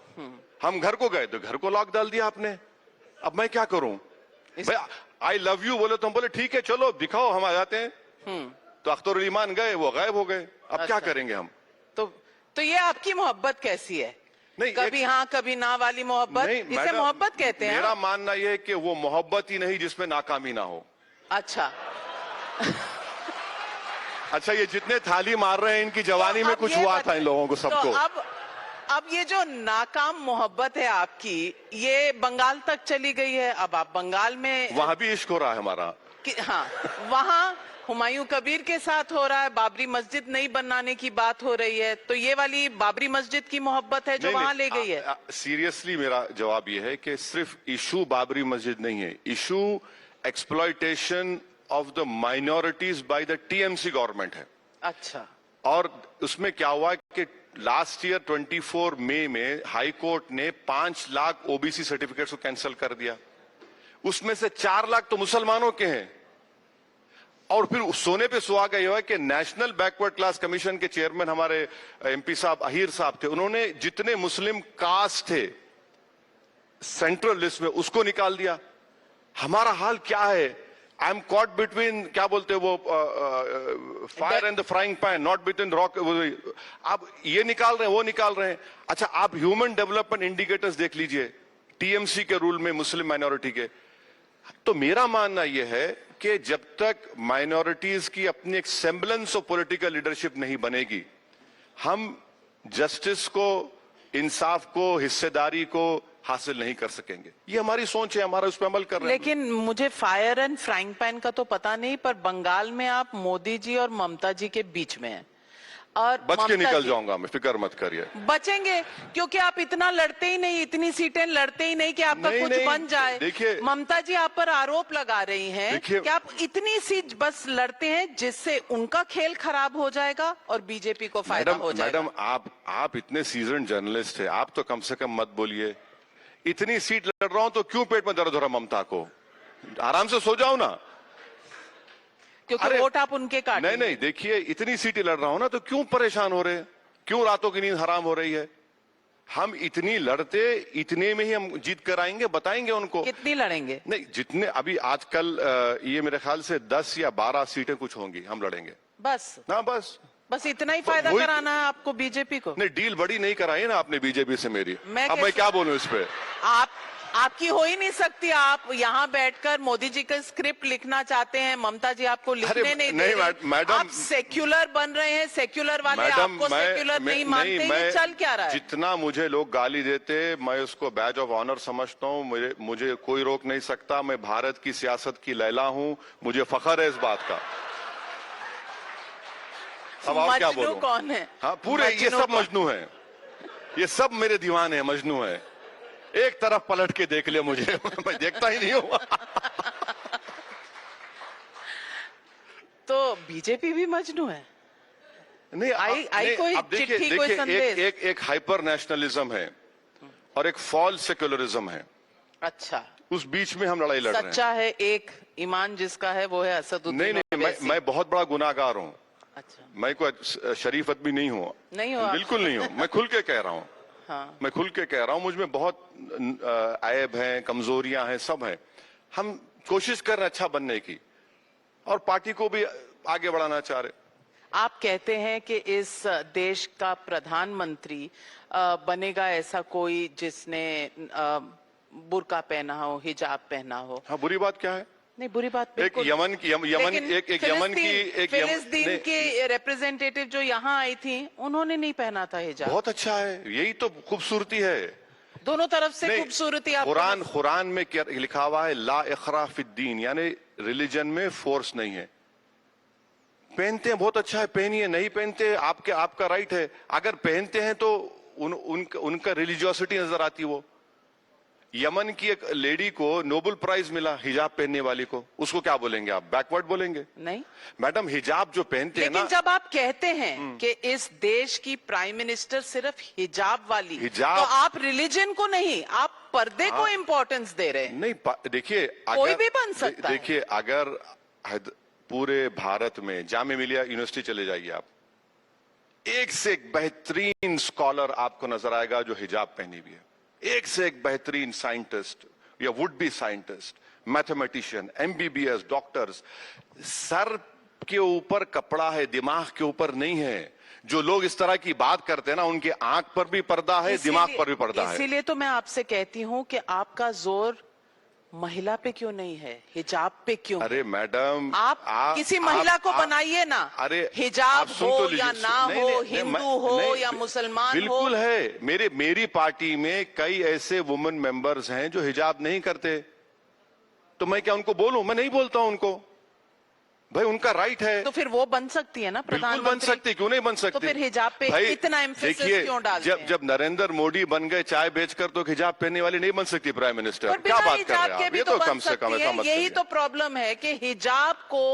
हम घर को गए तो घर को लॉक डाल दिया आपने। अब मैं क्या करूं? भाई आई लव यू बोले तो हम बोले ठीक है चलो दिखाओ, हम आ जाते हैं। तो अख्तरुल ईमान गए, वो गायब हो गए। अब क्या करेंगे हम? तो ये आपकी मोहब्बत कैसी है? नहीं, कभी हाँ कभी ना वाली मोहब्बत, नहीं, इसे मैडम, मोहब्बत कहते हैं? मेरा मानना यह है कि वो मोहब्बत ही नहीं जिसमें नाकामी ना हो। अच्छा, अच्छा, ये जितने थाली मार रहे हैं इनकी जवानी में अब कुछ ये हुआ था बताइए, इन लोगों को सबको। तो अब ये जो नाकाम मोहब्बत है आपकी, ये बंगाल तक चली गई है। अब आप बंगाल में, वहां भी इश्क हो रहा है हमारा। हाँ, वहां हुमायूं कबीर के साथ हो रहा है, बाबरी मस्जिद नहीं बनाने की बात हो रही है। तो ये वाली बाबरी मस्जिद की मोहब्बत है जो वहां ले गई है? सीरियसली मेरा जवाब ये है कि सिर्फ इशू बाबरी मस्जिद नहीं है, issue exploitation of the minorities by the TMC government है। अच्छा, और उसमें क्या हुआ कि लास्ट ईयर 24 मई में हाई कोर्ट ने 5 लाख ओबीसी सर्टिफिकेट्स को कैंसिल कर दिया। उसमें से 4 लाख तो मुसलमानों के हैं। और फिर सोने पे सुहागा यह है कि नेशनल बैकवर्ड क्लास कमीशन के चेयरमैन हमारे एमपी साहब अहीर साहब थे, उन्होंने जितने मुस्लिम कास्ट थे सेंट्रल लिस्ट में उसको निकाल दिया। हमारा हाल क्या है? आई एम कॉट बिटवीन, क्या बोलते हैं वो, fire and the frying pan, not between rock. आप ये निकाल रहे हैं, वो निकाल रहे हैं। अच्छा, आप ह्यूमन डेवलपमेंट इंडिकेटर्स देख लीजिए टीएमसी के रूल में मुस्लिम माइनॉरिटी के। तो मेरा मानना यह है कि जब तक माइनॉरिटीज की अपनी एक सेम्बलेंस ऑफ पॉलिटिकल लीडरशिप नहीं बनेगी, हम जस्टिस को, इंसाफ को, हिस्सेदारी को हासिल नहीं कर सकेंगे। ये हमारी सोच है, हमारा उस पर अमल कर रहे हैं। लेकिन मुझे फायर एंड फ्राइंग पैन का तो पता नहीं, पर बंगाल में आप मोदी जी और ममता जी के बीच में हैं। और बच के ममता निकल जी जाऊंगा मैं, फिक्र मत करिए। बचेंगे, क्योंकि आप इतना लड़ते ही नहीं, इतनी सीटें लड़ते ही नहीं कि आपका नहीं, कुछ नहीं, बन जाए। देखिए, ममता जी आप पर आरोप लगा रही हैं कि आप इतनी सीट बस लड़ते हैं जिससे उनका खेल खराब हो जाएगा और बीजेपी को फायदा हो जाएगा। मैडम, आप इतने सीजन जर्नलिस्ट हैं, आप तो कम से कम मत बोलिए। इतनी सीट लड़ रहा हूं तो क्यों पेट में दर्द हो रहा ममता को? आराम से सो जाओ ना। क्योंकि वोट आप उनके काट। नहीं नहीं, देखिए, इतनी सीटें लड़ रहा हूं ना तो क्यों परेशान हो रहे हैं? क्यों रातों की नींद हराम हो रही है? हम इतनी लड़ते, इतने में ही हम जीत कर आएंगे, बताएंगे उनको। कितनी लड़ेंगे? नहीं, जितने अभी आजकल ये मेरे ख्याल से 10 या 12 सीटें कुछ होंगी, हम लड़ेंगे बस। ना, बस इतना ही फायदा कराना है आपको बीजेपी को? नहीं, डील बड़ी नहीं कराई ना आपने बीजेपी से मेरी। अब मैं क्या बोलूं इस पे? आप आपकी हो ही नहीं सकती। आप यहाँ बैठकर मोदी जी का स्क्रिप्ट लिखना चाहते हैं, ममता जी आपको लिखने नहीं दे रही। मैडम, आप सेक्युलर बन रहे हैं, सेक्युलर वाले मैडम, आपको सेक्युलर नहीं मानते। ये चल क्या रहा है? जितना मुझे लोग गाली देते मैं उसको बैज ऑफ ऑनर समझता हूँ। मुझे कोई रोक नहीं सकता। मैं भारत की सियासत की लैला हूँ, मुझे फख्र है इस बात का। अब आप क्या मजनू बोलो? कौन है? हाँ, पूरे ये सब मजनू है, ये सब मेरे दीवाने हैं, मजनू है। एक तरफ पलट के देख लिया मुझे मैं देखता ही नहीं हूँ तो बीजेपी भी मजनू है? नहीं, आई कोई अब देखिए, चिट्ठी, कोई संदेश? एक हाइपर नेशनलिज्म है और एक फॉल्स सेक्युलरिज्म है। अच्छा, उस बीच में हम लड़ाई लड़ रहे हैं। सच्चा है एक ईमान जिसका है वो है असदुद्दीन नहीं, ओवैसी। मैं बहुत बड़ा गुनाहगार हूँ। अच्छा, मैं कोई शरीफ आदमी नहीं हूँ, नहीं हो आप? बिल्कुल नहीं हूँ। मैं खुल के कह रहा हूँ, हाँ, मैं खुल के कह रहा हूँ। मुझमें बहुत ऐब हैं, कमजोरियां हैं, सब हैं। हम कोशिश कर रहे हैं अच्छा बनने की और पार्टी को भी आगे बढ़ाना चाह रहे। आप कहते हैं कि इस देश का प्रधानमंत्री बनेगा ऐसा कोई जिसने बुर्का पहना हो, हिजाब पहना हो। हाँ, बुरी बात क्या है? नहीं, बुरी बात एक बिल्कुल। यमन की फिलिस्तीन की रिप्रेजेंटेटिव जो यहाँ आई थी उन्होंने नहीं पहना था हिजाब। बहुत अच्छा है, यही तो खूबसूरती है। दोनों तरफ से नहीं, खूबसूरती। कुरान में क्या लिखा हुआ है? ला इखरा फिद्दीन, यानी रिलीजन में फोर्स नहीं है। पहनते हैं बहुत अच्छा है, पहनिए। नहीं पहनते आपका राइट है। अगर पहनते हैं तो उनका रिलीजियोसिटी नजर आती है। वो यमन की एक लेडी को नोबेल प्राइज मिला हिजाब पहनने वाली को, उसको क्या बोलेंगे आप? बैकवर्ड बोलेंगे? नहीं मैडम, हिजाब जो पहनते हैं ना। लेकिन जब आप कहते हैं कि इस देश की प्राइम मिनिस्टर सिर्फ हिजाब वाली, तो आप रिलीजन को नहीं, आप पर्दे को इंपॉर्टेंस दे रहे हैं। नहीं, देखिए, कोई भी बन सकता है। देखिए, अगर पूरे भारत में जामिया मिलिया यूनिवर्सिटी चले जाइए आप, एक से एक बेहतरीन स्कॉलर आपको नजर आएगा जो हिजाब पहनी हुई है। एक से एक बेहतरीन साइंटिस्ट या would be scientist, mathematician, MBBS, doctors. Sir के ऊपर कपड़ा है, दिमाग के ऊपर नहीं है। जो लोग इस तरह की बात करते हैं ना, उनके आंख पर भी पर्दा है, दिमाग पर भी पर्दा है। इसीलिए तो मैं आपसे कहती हूं कि आपका जोर महिला पे क्यों नहीं है, हिजाब पे क्यों? अरे मैडम, आप किसी महिला को बनाइए ना। अरे हिजाब हो तो या ना हो, हिंदू हो या मुसलमान हो। बिल्कुल है। मेरी पार्टी में कई ऐसे वुमेन मेंबर्स हैं जो हिजाब नहीं करते। तो मैं क्या उनको बोलूं? मैं नहीं बोलता हूं उनको। भाई, उनका राइट है। तो फिर वो बन सकती है ना प्रधानमंत्री? बिल्कुल बन सकती, क्यों नहीं बन सकती? तो फिर हिजाब पे इतना एम्फेसिस क्यों डालते हैं? जब नरेंद्र मोदी बन गए चाय बेचकर, तो हिजाब पहनने वाली नहीं बन सकती प्राइम मिनिस्टर? क्या बात कर रहे हैं आप? ये तो कम से कम ऐसा मत करिए। यही तो प्रॉब्लम है कि हिजाब को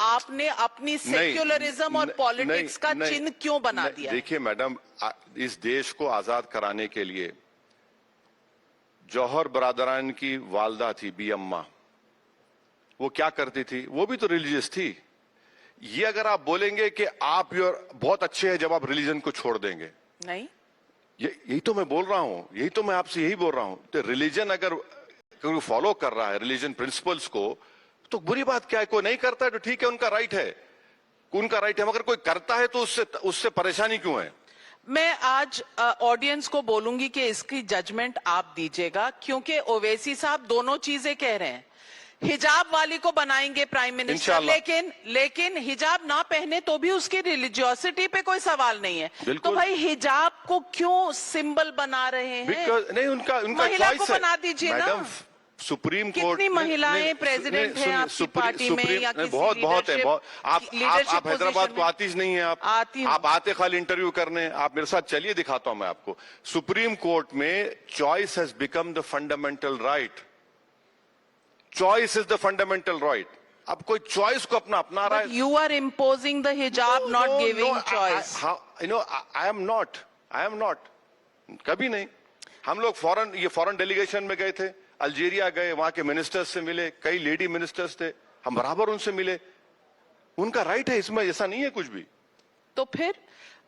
आपने अपनी सेक्युलरिज्म और पॉलिटिक्स का चिन्ह क्यों बना दिया? देखिए मैडम, इस देश को आजाद कराने के लिए जौहर बरादरान की वालदा थी बी अम्मा, वो क्या करती थी? वो भी तो रिलीजियस थी। ये अगर आप बोलेंगे कि आप बहुत अच्छे हैं जब आप रिलीजन को छोड़ देंगे, नहीं, यही तो मैं बोल रहा हूं, यही तो मैं आपसे यही बोल रहा हूं। तो रिलीजन अगर कोई फॉलो कर रहा है रिलीजन प्रिंसिपल्स को, तो बुरी बात क्या है? कोई नहीं करता है तो ठीक है, उनका राइट है, उनका राइट है। मगर कोई करता है तो उससे परेशानी क्यों है? मैं आज ऑडियंस को बोलूंगी कि इसकी जजमेंट आप दीजिएगा, क्योंकि ओवैसी साहब दोनों चीजें कह रहे हैं। हिजाब वाली को बनाएंगे प्राइम मिनिस्टर, लेकिन हिजाब ना पहने तो भी उसकी रिलीजियोसिटी पे कोई सवाल नहीं है। तो भाई हिजाब को क्यों सिंबल बना रहे हैं? नहीं, उनका महिला को बना दीजिए ना। सुप्रीम कोर्ट, कितनी महिलाएं प्रेसिडेंट हैं आपकी पार्टी में या किसी बहुत है। आप हैदराबाद को आती नहीं है। आप आते खाली इंटरव्यू करने। आप मेरे साथ चलिए, दिखाता हूं मैं आपको। सुप्रीम कोर्ट में choice has become the fundamental right. Choice is the fundamental right. अब कोई चॉइस को अपना रहा है। यू आर इम्पोजिंग द हिजाब, not giving choice. I am not, कभी नहीं। हम लोग फॉरेन डेलीगेशन में गए थे, अल्जीरिया गए, वहां के मिनिस्टर्स से मिले, कई लेडी मिनिस्टर्स थे, हम बराबर उनसे मिले। उनका राइट है, इसमें ऐसा नहीं है कुछ भी। तो फिर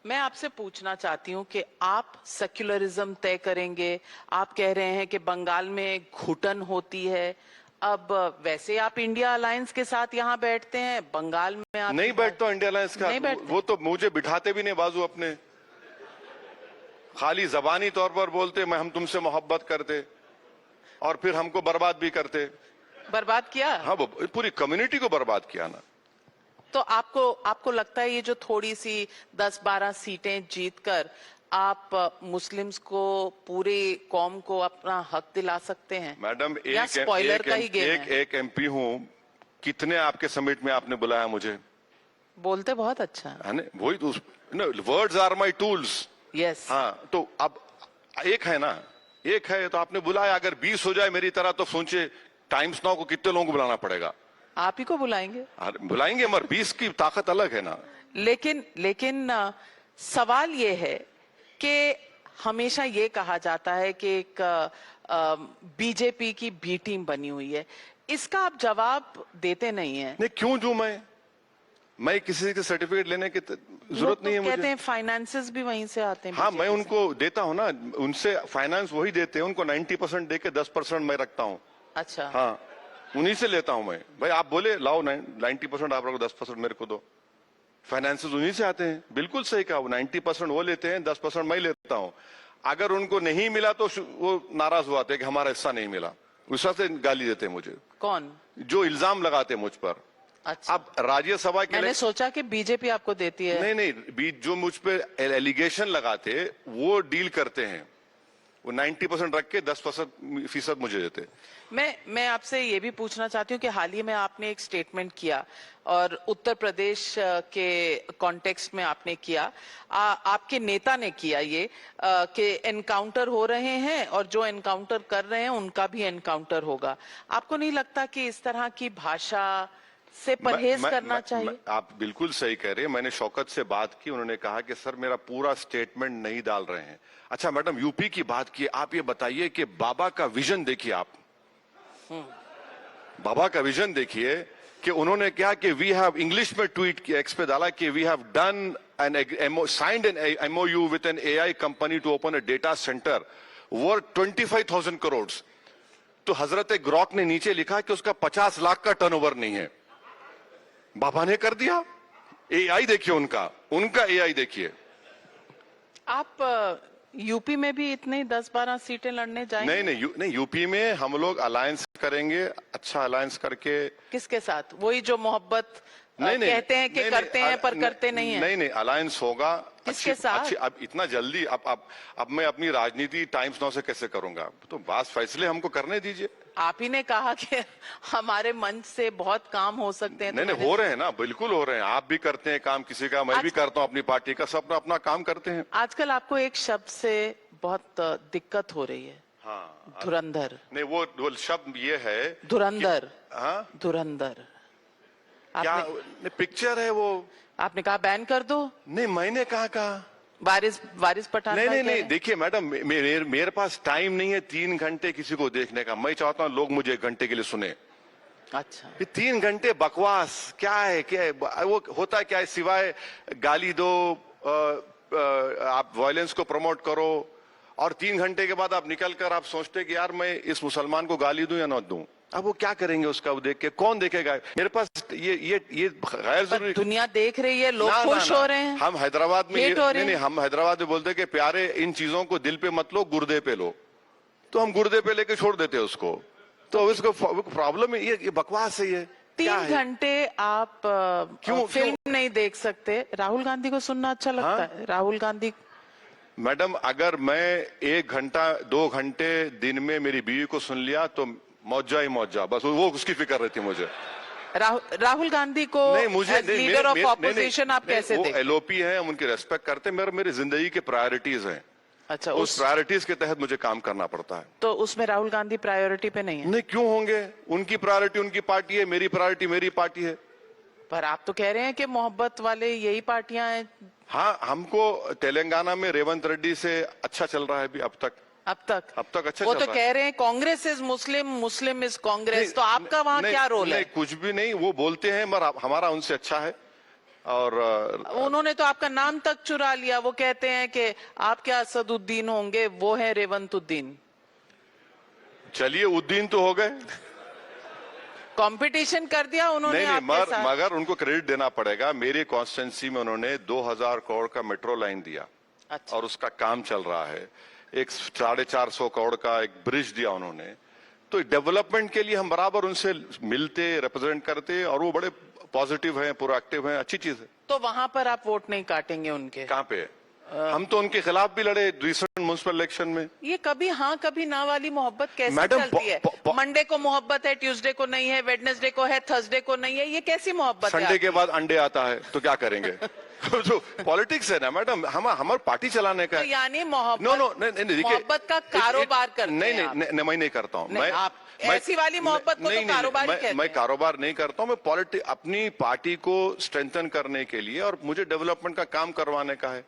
मैं आपसे पूछना चाहती हूं कि आप सेक्युलरिज्म तय करेंगे। आप कह रहे हैं कि बंगाल में घुटन होती है। अब वैसे आप इंडिया अलायंस के साथ यहाँ बैठते हैं, बंगाल में आप नहीं बैठता इंडिया अलायंस का। वो तो मुझे बिठाते भी नहीं बाजू अपने, खाली जबानी तौर पर बोलते मैं हम तुमसे मोहब्बत करते। और फिर हमको बर्बाद भी करते। बर्बाद किया। हाँ, वो पूरी कम्युनिटी को बर्बाद किया ना। तो आपको लगता है ये जो थोड़ी सी 10-12 सीटें जीतकर आप मुस्लिम्स को, पूरी कौम को अपना हक दिला सकते हैं? मैडम, या स्पॉइलर का ही गेम है? एक एमपी हूँ। कितने आपके समिट में आपने बुलाया मुझे? बोलते बहुत अच्छा है ना, वही तो। Words are my tools. Yes. हाँ, तो अब एक है ना, एक है तो आपने बुलाया। अगर 20 हो जाए मेरी तरह तो सोचे टाइम्स नाउ को कितने लोगों को बुलाना पड़ेगा? आप ही को बुलाएंगे। बुलाएंगे, मगर 20 की ताकत अलग है ना। लेकिन सवाल ये है कि हमेशा ये कहा जाता है कि एक बीजेपी की बी टीम बनी हुई है, इसका आप जवाब देते नहीं है। नहीं, क्यों दूं मैं किसी के सर्टिफिकेट लेने की जरूरत नहीं है मुझे। कहते हैं फाइनेंसेस भी वहीं से आते हैं। हाँ, मैं उनको देता हूँ ना, उनसे फाइनेंस वही देते हैं। उनको 90% दे के 10% मैं रखता हूँ। अच्छा। हाँ, उन्हीं से लेता हूँ मैं। भाई आप बोले लाओ 90% आप रखो, 10% मेरे को दो। फाइनेंसेस उन्हीं से आते हैं। बिल्कुल सही कहा, 90% वो लेते हैं, 10% मैं लेता हूँ। अगर उनको नहीं मिला तो वो नाराज हुआते कि हमारा हिस्सा नहीं मिला। उस वजह से गाली देते हैं मुझे। कौन? जो इल्जाम लगाते मुझ पर। अच्छा। अब राज्यसभा के मैंने सोचा कि बीजेपी आपको देती है। नहीं, जो मुझ पे एलिगेशन लगाते वो डील करते हैं। वो 90% रख के 10% मुझे देते। मैं आपसे ये भी पूछना चाहती हूँ कि हाल ही में आपने एक स्टेटमेंट किया और उत्तर प्रदेश के कॉन्टेक्स्ट में आपने किया, आपके नेता ने किया ये कि एनकाउंटर हो रहे हैं और जो एनकाउंटर कर रहे हैं उनका भी एनकाउंटर होगा। आपको नहीं लगता कि इस तरह की भाषा से परहेज करना चाहिए? आप बिल्कुल सही कह रहे हैं। मैंने शौकत से बात की, उन्होंने कहा कि सर मेरा पूरा स्टेटमेंट नहीं डाल रहे हैं। अच्छा मैडम, यूपी की बात की, आप ये बताइए कि बाबा का विजन देखिए आप। बाबा का विजन देखिए कि उन्होंने क्या कि वी हैव, इंग्लिश में ट्वीट किया, एक्स पे डाला कि we have done an signed an MoU with an AI company to open a data centre worth 25,000 crore. तो हजरत ग्रॉक ने नीचे लिखा कि उसका 50 लाख का टर्नओवर नहीं है। बाबा ने कर दिया। एआई देखिए, उनका एआई देखिए। आप यूपी में भी इतने 10-12 सीटें लड़ने जाएंगे? नहीं, यूपी में हम लोग अलायंस करेंगे, अच्छा अलायंस करके। किसके साथ? वही जो मोहब्बत कहते हैं कि करते हैं पर करते नहीं है। नहीं, अलायंस होगा। किसके साथ? अब इतना जल्दी अब मैं अपनी राजनीति टाइम्स नाउ से कैसे करूंगा? तो बात फैसले हमको करने दीजिए। आप ही ने कहा कि हमारे मंच से बहुत काम हो सकते हैं। नहीं, हो रहे हैं ना, बिल्कुल हो रहे हैं। आप भी करते हैं काम किसी का, मैं भी करता हूं अपनी पार्टी का, सब अपना काम करते हैं। आजकल आपको एक शब्द से बहुत दिक्कत हो रही है। हाँ, धुरंधर। नहीं, वो शब्द ये है धुरंधर। हाँ, धुरंधर क्या पिक्चर है वो? आपने कहा बैन कर दो। नहीं, मैंने कहा वारिस पठान। नहीं, देखिए मैडम, मेरे पास टाइम नहीं है 3 घंटे किसी को देखने का। मैं चाहता हूँ लोग मुझे 1 घंटे के लिए सुने। अच्छा। 3 घंटे बकवास क्या है? वो होता क्या है? सिवाय गाली दो, आप वायलेंस को प्रमोट करो, और 3 घंटे के बाद आप निकल कर आप सोचते कि यार मैं इस मुसलमान को गाली दूं या ना दूं। अब वो क्या करेंगे उसका? वो देख के कौन देखेगा? मेरे पास ये गैर जरूरी। दुनिया देख रही है, लोग खुश हो रहे हैं। हम हैदराबाद में नहीं, हम हैदराबाद में बोलते कि प्यारे इन चीजों को दिल पे मत लो, गुर्दे पे लो। तो हम गुर्दे पे लेके छोड़ देते उसको। तो इसको प्रॉब्लम है, ये बकवास है। ये 3 घंटे आप क्यों फिल्म नहीं देख सकते? राहुल गांधी को सुनना अच्छा लगता है? राहुल गांधी। मैडम, अगर मैं 1 घंटा 2 घंटे दिन में मेरी बीवी को सुन लिया तो मौजा ही मौजा, बस वो उसकी फिक्र रहती मुझे। राहुल गांधी को लीडर ऑफ ऑपोजिशन आप कैसे देखते? वो एलओपी है, हम उनकी रेस्पेक्ट करते हैं। मेरी जिंदगी के प्रायोरिटीज हैं। अच्छा, उस प्रायोरिटीज के तहत मुझे काम करना पड़ता है। तो उसमें राहुल गांधी प्रायोरिटी पे नहीं है? नहीं, क्यों होंगे? उनकी प्रायोरिटी उनकी पार्टी है, मेरी प्रायोरिटी मेरी पार्टी है। पर आप तो कह रहे हैं कि मोहब्बत वाले यही पार्टियां हैं। हाँ, हमको तेलंगाना में रेवंत रेड्डी से अच्छा चल रहा है अभी अब तक अच्छा वो चल तो रहा कह रहे हैं Congress is Muslim, Muslim is Congress. तो आपका वहां क्या रोल है? कुछ भी नहीं, वो बोलते हैं, मगर हमारा उनसे अच्छा है। और उन्होंने तो आपका नाम तक चुरा लिया। वो कहते हैं कि आप क्या असदुद्दीन होंगे, वो है रेवंतुद्दीन। चलिए, उद्दीन तो हो गए। कंपटीशन कर दिया उन्होंने। नहीं, मगर उनको क्रेडिट देना पड़ेगा। मेरे कॉन्स्टिट्यूंसी में उन्होंने 2000 करोड़ का मेट्रो लाइन दिया। अच्छा। और उसका काम चल रहा है। एक 450 करोड़ का एक ब्रिज दिया उन्होंने। तो डेवलपमेंट के लिए हम बराबर उनसे मिलते, रिप्रेजेंट करते, और वो बड़े पॉजिटिव हैं, प्रोएक्टिव हैं, अच्छी चीज है। तो वहां पर आप वोट नहीं काटेंगे उनके? कहाँ पे? हम तो उनके खिलाफ भी लड़े रिसेंट म्युनिसिपल इलेक्शन में। ये कभी हाँ कभी ना वाली मोहब्बत कैसे मैडम, चलती है? मंडे को मोहब्बत है, ट्यूसडे को नहीं है, वेडनेसडे को है, थर्सडे को नहीं है, ये कैसी मोहब्बत है? संडे के बाद अंडे आता है तो क्या करेंगे? जो पॉलिटिक्स है ना मैडम, हमारे पार्टी चलाने का तो यानी मोहब्बत, नो नो नहीं, देखिए, मोहब्बत का कारोबार करते नहीं हैं आप? नहीं, मैं नहीं करता हूँ। नहीं, आप ऐसी वाली मोहब्बत को तो कारोबार ही कहते हैं। मैं कारोबार नहीं करता हूँ। मैं अपनी पार्टी को स्ट्रेंथन करने के लिए और मुझे डेवलपमेंट का काम करवाने का है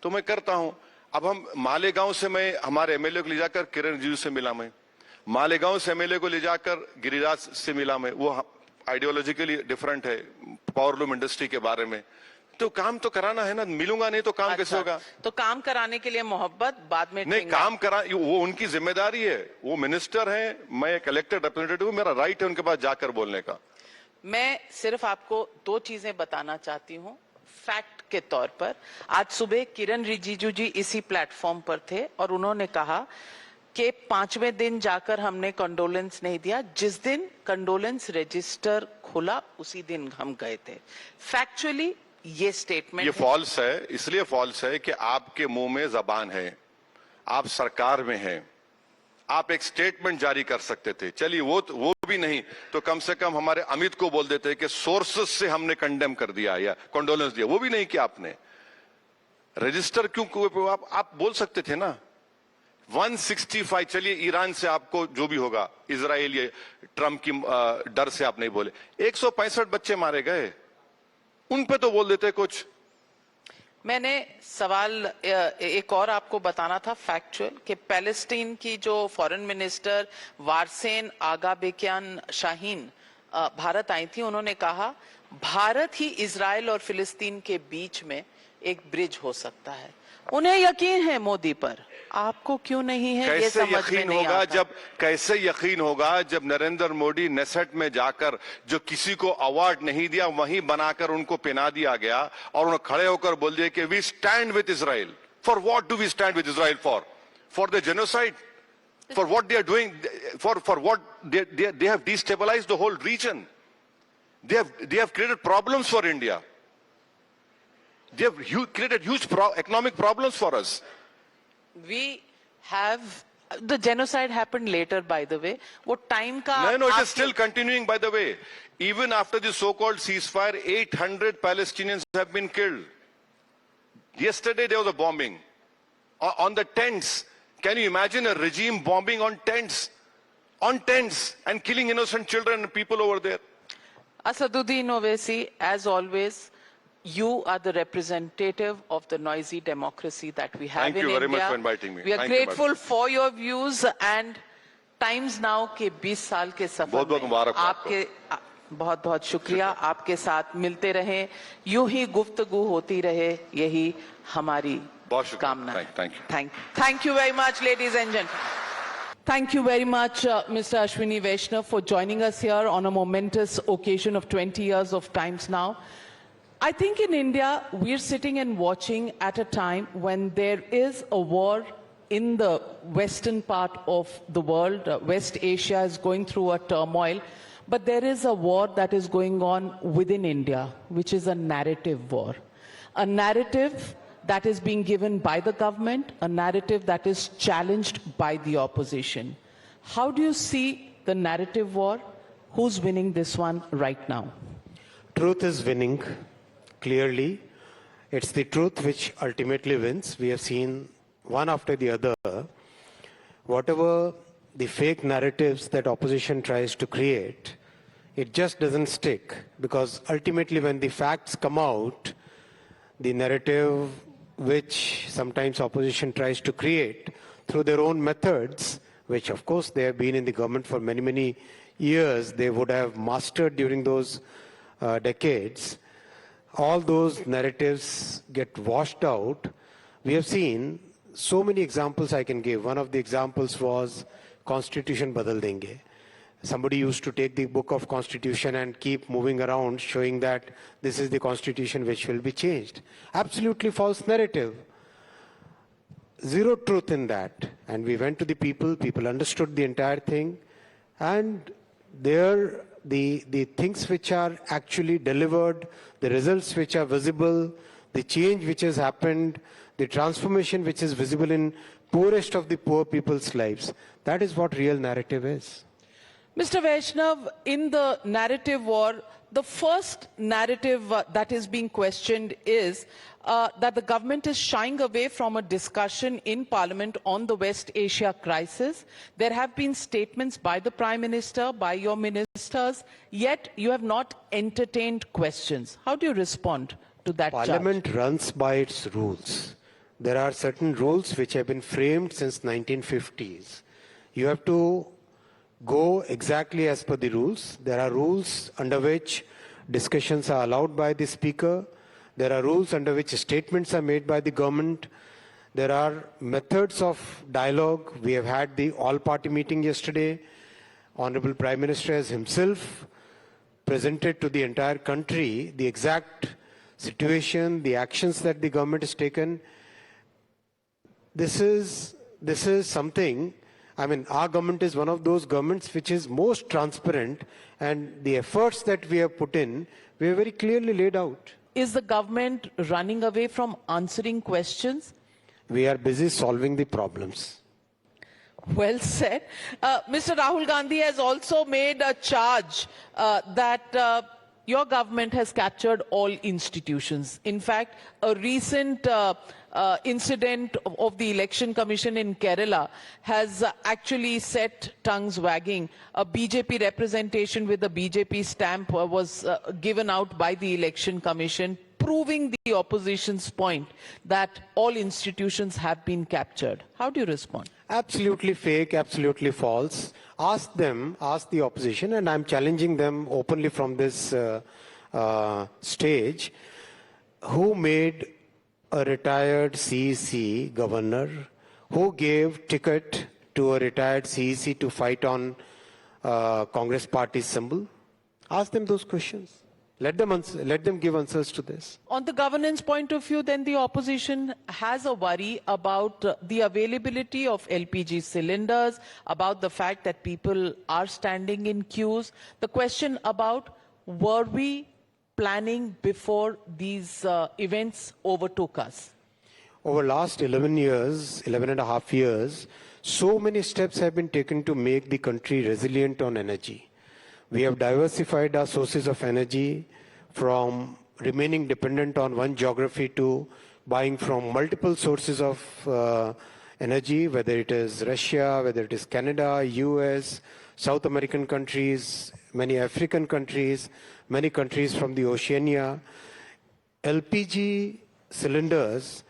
तो मैं करता हूँ। अब हम मालेगांव से मैं हमारे एमएलए को ले जाकर किरण रिजिजू से मिला, मैं मालेगांव से एमएलए को ले जाकर गिरिराज से मिला, मैं वो आइडियोलॉजिकली डिफरेंट है पावरलूम इंडस्ट्री के बारे में। तो काम तो कराना है ना, मिलूंगा नहीं तो काम अच्छा, कैसे होगा? तो काम कराने के लिए मोहब्बत, बाद में नहीं, ठेंगा। काम करा वो उनकी जिम्मेदारी है, वो मिनिस्टर हैं, मैं एक इलेक्टेड रिप्रेजेंटेटिव हूं, मेरा राइट है उनके पास जाकर बोलने का। मैं सिर्फ आपको दो चीजें बताना चाहती हूँ फैक्ट के तौर पर। आज सुबह किरण रिजिजू जी इसी प्लेटफॉर्म पर थे और उन्होंने कहा कि 5वें दिन जाकर हमने कंडोलेंस नहीं दिया, जिस दिन कंडोलेंस रजिस्टर खुला उसी दिन हम गए थे। फैक्चुअली ये स्टेटमेंट ये फॉल्स है, इसलिए फॉल्स है कि आपके मुंह में जबान है, आप सरकार में हैं, आप एक स्टेटमेंट जारी कर सकते थे। चलिए वो भी नहीं तो कम से कम हमारे अमित को बोल देते कि सोर्सेस से हमने कंडेम कर दिया या कंडोलेंस दिया, वो भी नहीं किया आपने। रजिस्टर क्यों आप बोल सकते थे ना। 165, चलिए ईरान से आपको जो भी होगा, इजराइल या ट्रम्प की डर से आप नहीं बोले। 165 बच्चे मारे गए, उन पे तो बोल देते कुछ। मैंने सवाल एक और आपको बताना था फैक्चुअल कि पैलेस्टीन की जो फॉरेन मिनिस्टर वारसेन आगाबेकियान शाहीन भारत आई थी, उन्होंने कहा भारत ही इजराइल और फिलिस्तीन के बीच में एक ब्रिज हो सकता है। उन्हें यकीन है मोदी पर, आपको क्यों नहीं है? ये समझ में नहीं आता। कैसे यकीन होगा जब नरेंद्र मोदी नेसेट में जाकर जो किसी को अवार्ड नहीं दिया वहीं बनाकर उनको पहना दिया गया और उन्होंने खड़े होकर बोल दिया कि we stand with Israel. For what do we stand with Israel? For the genocide, for what they are doing, for what they have destabilised the whole region, they have created problems for India. They have created huge economic problems for us. We have the genocide happened later, by the way. वो time का No, it is still continuing, by the way. Even after the so-called ceasefire, 800 Palestinians have been killed. Yesterday there was a bombing on the tents. Can you imagine a regime bombing on tents and killing innocent children and people over there? Asaduddin Owaisi, as always, you are the representative of the noisy democracy that we have in India. Thank you very much for inviting me. We are grateful for your views and Times Now के 20 साल के सफर में आपके बहुत बहुत शुक्रिया। आपके साथ मिलते रहें, यूं ही गुफ्तगू होती रहे, यही हमारी कामना है। Thank you very much, ladies and gentlemen. Thank you very much, Mr. Ashwini Vaishnav, for joining us here on a momentous occasion of 20 years of Times Now. I think in India, we're sitting and watching at a time when there is a war in the western part of the world. West Asia is going through a turmoil, but there is a war that is going on within India, which is a narrative war. A narrative that is being given by the government, a narrative that is challenged by the opposition. How do you see the narrative war? Who's winning this one right now? Truth is winning, clearly. It's the truth which ultimately wins. We have seen one after the other. Whatever the fake narratives that opposition tries to create, it just doesn't stick, because ultimately when the facts come out, the narrative which sometimes opposition tries to create through their own methods, which of course they have been in the government for many, many years, they would have mastered during those decades, all those narratives get washed out. We have seen so many examples I can give. One of the examples was Constitution Badal Denge. Somebody used to take the book of Constitution and keep moving around showing that this is the Constitution which will be changed. Absolutely false narrative. Zero truth in that. And we went to the people understood the entire thing, And there, the things which are actually delivered, the results which are visible, the change which has happened, the transformation which is visible in poorest of the poor people's lives, that is what real narrative is. Mr. Vaishnav, in the narrative war, the first narrative that is being questioned is that the government is shying away from a discussion in Parliament on the West Asia crisis. There have been statements by the Prime Minister, by your ministers, yet you have not entertained questions. How do you respond to that charge? Parliament runs by its rules. There are certain rules which have been framed since 1950s. You have to go exactly as per the rules. There are rules under which discussions are allowed by the Speaker. There are rules under which statements are made by the government. There are methods of dialogue. We have had the all-party meeting yesterday. Honorable Prime Minister has himself presented to the entire country the exact situation, the actions that the government has taken. This is something, I mean, our government is one of those governments which is most transparent, and the efforts that we have put in, we have very clearly laid out. Is the government running away from answering questions? We are busy solving the problems. Well said. Mr. Rahul Gandhi has also made a charge that your government has captured all institutions. In fact, a recent incident of the Election Commission in Kerala has actually set tongues wagging. A BJP representation with a BJP stamp was given out by the Election Commission, proving the opposition's point that all institutions have been captured. How do you respond? Absolutely fake, absolutely false. Ask the opposition, and I'm challenging them openly from this stage, who made a retired CEC governor, who gave ticket to a retired CEC to fight on Congress party's symbol? Ask them those questions. Let them give answers to this. On the governance point of view, then the opposition has a worry about the availability of LPG cylinders, about the fact that people are standing in queues. The question about, were we planning before these events overtook us? Over last 11 and a half years, so many steps have been taken to make the country resilient on energy. We have diversified our sources of energy from remaining dependent on one geography to buying from multiple sources of energy, whether it is Russia, whether it is Canada, US, South American countries, many African countries, many countries from the Oceania. LPG cylinders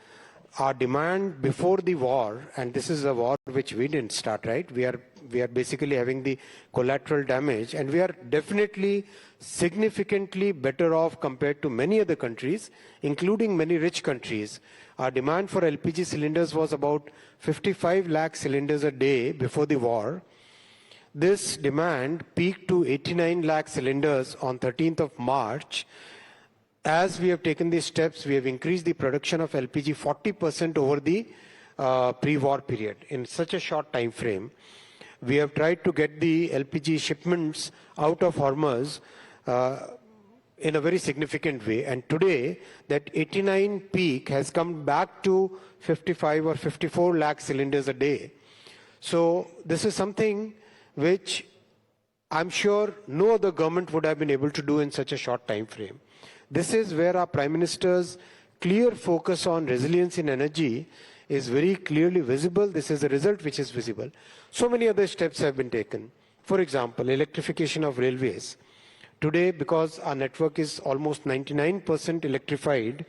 are demand before the war, and this is a war which we didn't start, right? We are basically having the collateral damage, and we are definitely significantly better off compared to many other countries, including many rich countries. Our demand for LPG cylinders was about 55 lakh cylinders a day before the war. This demand peaked to 89 lakh cylinders on 13th of March. As we have taken these steps, we have increased the production of LPG 40% over the pre-war period in such a short time frame. We have tried to get the LPG shipments out of Hormuz in a very significant way. And today, that 89 peak has come back to 55 or 54 lakh cylinders a day. So this is something which I'm sure no other government would have been able to do in such a short time frame. This is where our Prime Minister's clear focus on resilience in energy is very clearly visible. This is a result which is visible. So many other steps have been taken. For example, electrification of railways. Today, because our network is almost 99% electrified,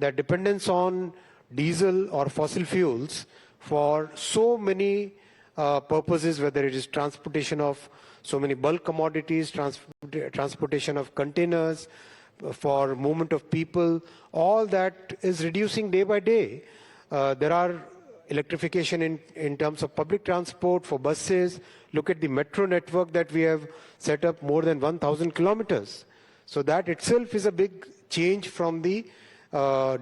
the dependence on diesel or fossil fuels for so many purposes, whether it is transportation of so many bulk commodities, transportation of containers, for movement of people, all that is reducing day by day. There are electrification in terms of public transport, for buses. Look at the metro network that we have set up, more than 1,000 kilometers. So that itself is a big change from the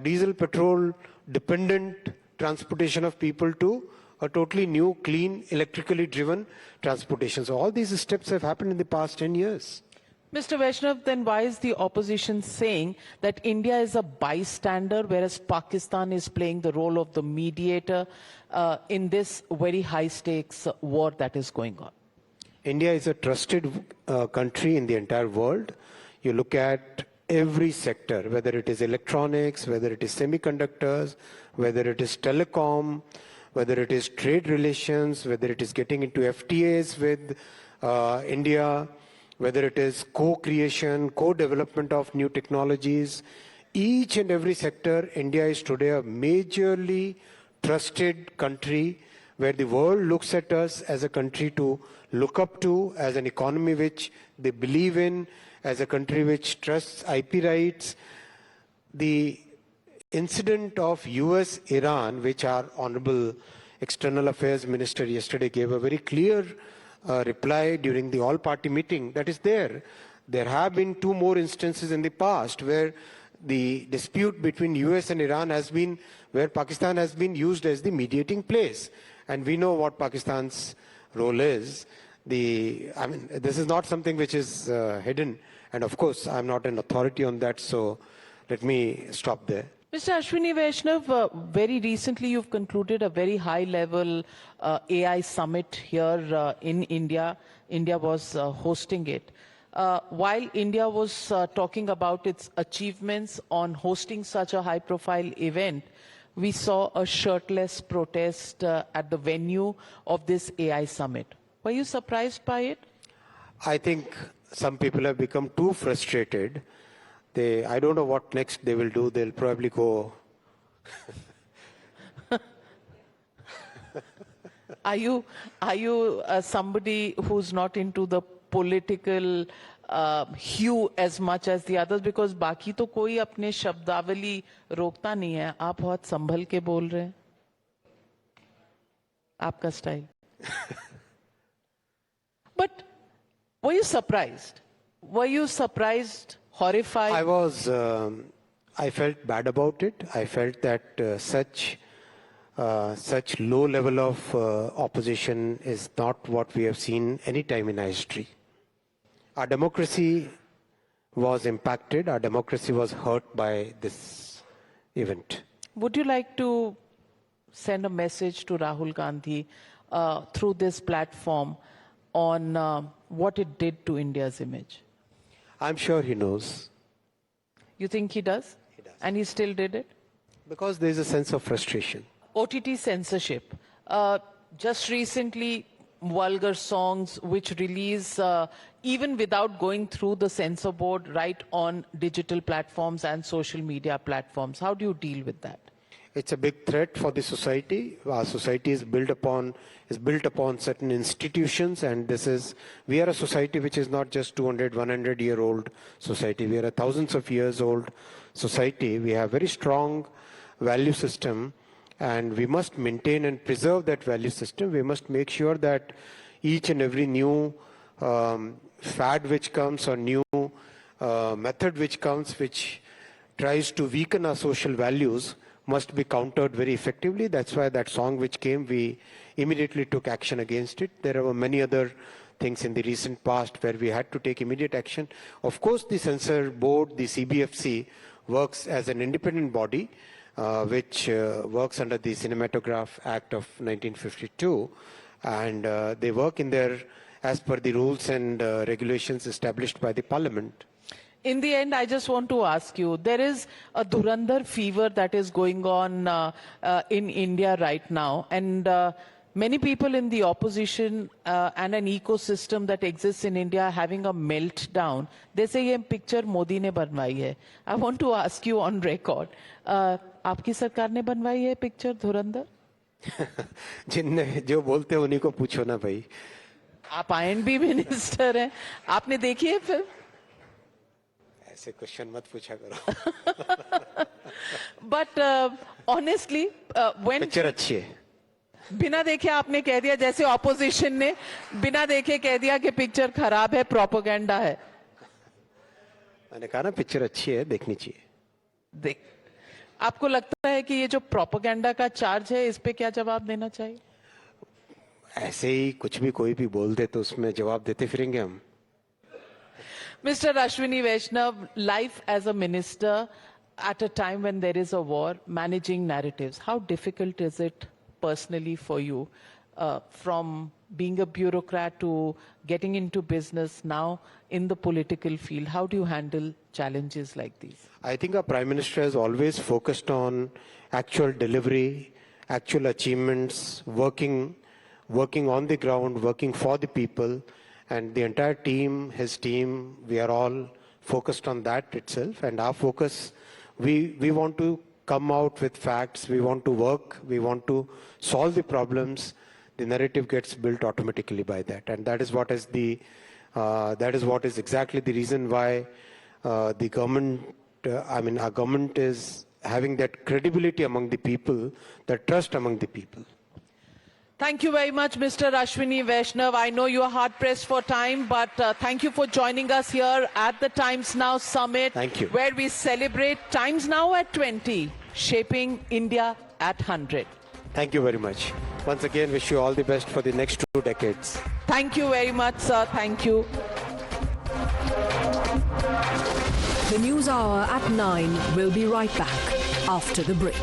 diesel petrol dependent transportation of people to a totally new, clean, electrically driven transportation. So all these steps have happened in the past 10 years. Mr. Vaishnav, then why is the opposition saying that India is a bystander, whereas Pakistan is playing the role of the mediator in this very high-stakes war that is going on? India is a trusted country in the entire world. You look at every sector, whether it is electronics, whether it is semiconductors, whether it is telecom, whether it is trade relations, whether it is getting into FTAs with India, whether it is co-creation, co-development of new technologies. Each and every sector, India is today a majorly trusted country where the world looks at us as a country to look up to, as an economy which they believe in, as a country which trusts IP rights. The incident of US-Iran, which our Honorable External Affairs Minister yesterday gave a very clear reply during the all-party meeting, that is there. There have been 2 more instances in the past where the dispute between US and Iran has been, where Pakistan has been used as the mediating place. And we know what Pakistan's role is. This is not something which is hidden. And of course, I'm not an authority on that, so let me stop there. Mr. Ashwini Vaishnav, very recently you've concluded a very high-level AI summit here in India. India was hosting it. While India was talking about its achievements on hosting such a high-profile event, we saw a shirtless protest at the venue of this AI summit. Were you surprised by it? I think some people have become too frustrated. I don't know what next they will do. They'll probably go. Are you somebody who's not into the political hue as much as the others? Because बाकी तो कोई अपने शब्दावली रोकता नहीं है. आप बहुत संभल के बोल रहे हैं. आपका style. But were you surprised? Were you surprised? Horrified? I felt bad about it. I felt that such low level of opposition is not what we have seen any time in our history. Our democracy was impacted. Our democracy was hurt by this event. Would you like to send a message to Rahul Gandhi through this platform on what it did to India's image? I'm sure he knows. You think he does? He does. And he still did it? Because there is a sense of frustration. OTT censorship. Just recently, vulgar songs which release even without going through the censor board right on digital platforms and social media platforms. How do you deal with that? It's a big threat for the society. Our society is built upon certain institutions, and we are a society which is not just 200, 100-year-old society. We are a thousands of years old society. We have very strong value system, and we must maintain and preserve that value system. We must make sure that each and every new fad which comes or new method which comes, which tries to weaken our social values, must be countered very effectively. That's why that song which came, we immediately took action against it. There were many other things in the recent past where we had to take immediate action. Of course, the censor board, the CBFC, works as an independent body which works under the Cinematograph Act of 1952, and they work as per the rules and regulations established by the Parliament. In the end, I just want to ask you, there is a Dhurandhar fever that is going on in India right now, and many people in the opposition and an ecosystem that exists in India are having a meltdown. They say ये picture Modi ने बनवाई है. I want to ask you on record, आपकी सरकार ने बनवाई है picture धुरंधर? जिनने जो बोलते हैं उन्हीं को पूछो ना भाई. आप INB मिनिस्टर हैं, आपने देखी है फिल्म? ऐसे क्वेश्चन मत पूछा करो. But honestly, when पिक्चर अच्छी है. बिना देखे आपने कह दिया, जैसे ऑपोजिशन ने बिना देखे कह दिया कि पिक्चर खराब है, प्रोपेगेंडा है. मैंने कहा ना पिक्चर अच्छी है, देखनी चाहिए. देख, आपको लगता है कि ये जो प्रोपेगेंडा का चार्ज है, इस पे क्या जवाब देना चाहिए? ऐसे ही कुछ भी कोई भी बोल दे तो उसमें जवाब देते फिरेंगे हम. Mr. Ashwini Vaishnav, life as a minister at a time when there is a war, managing narratives, how difficult is it personally for you from being a bureaucrat to getting into business now in the political field? How do you handle challenges like these? I think our Prime Minister has always focused on actual delivery, actual achievements, working on the ground, working for the people, and the entire team, his team, we are all focused on that itself. And our focus, we want to come out with facts, we want to work, we want to solve the problems. The narrative gets built automatically by that, and that is what is exactly the reason why the government, our government is having that credibility among the people, that trust among the people. Thank you very much, Mr. Ashwini Vaishnav. I know you are hard-pressed for time, but thank you for joining us here at the Times Now Summit. Thank you. Where we celebrate Times Now at 20, shaping India at 100. Thank you very much. Once again, wish you all the best for the next 2 decades. Thank you very much, sir. Thank you. The News Hour at 9 will be right back after the break.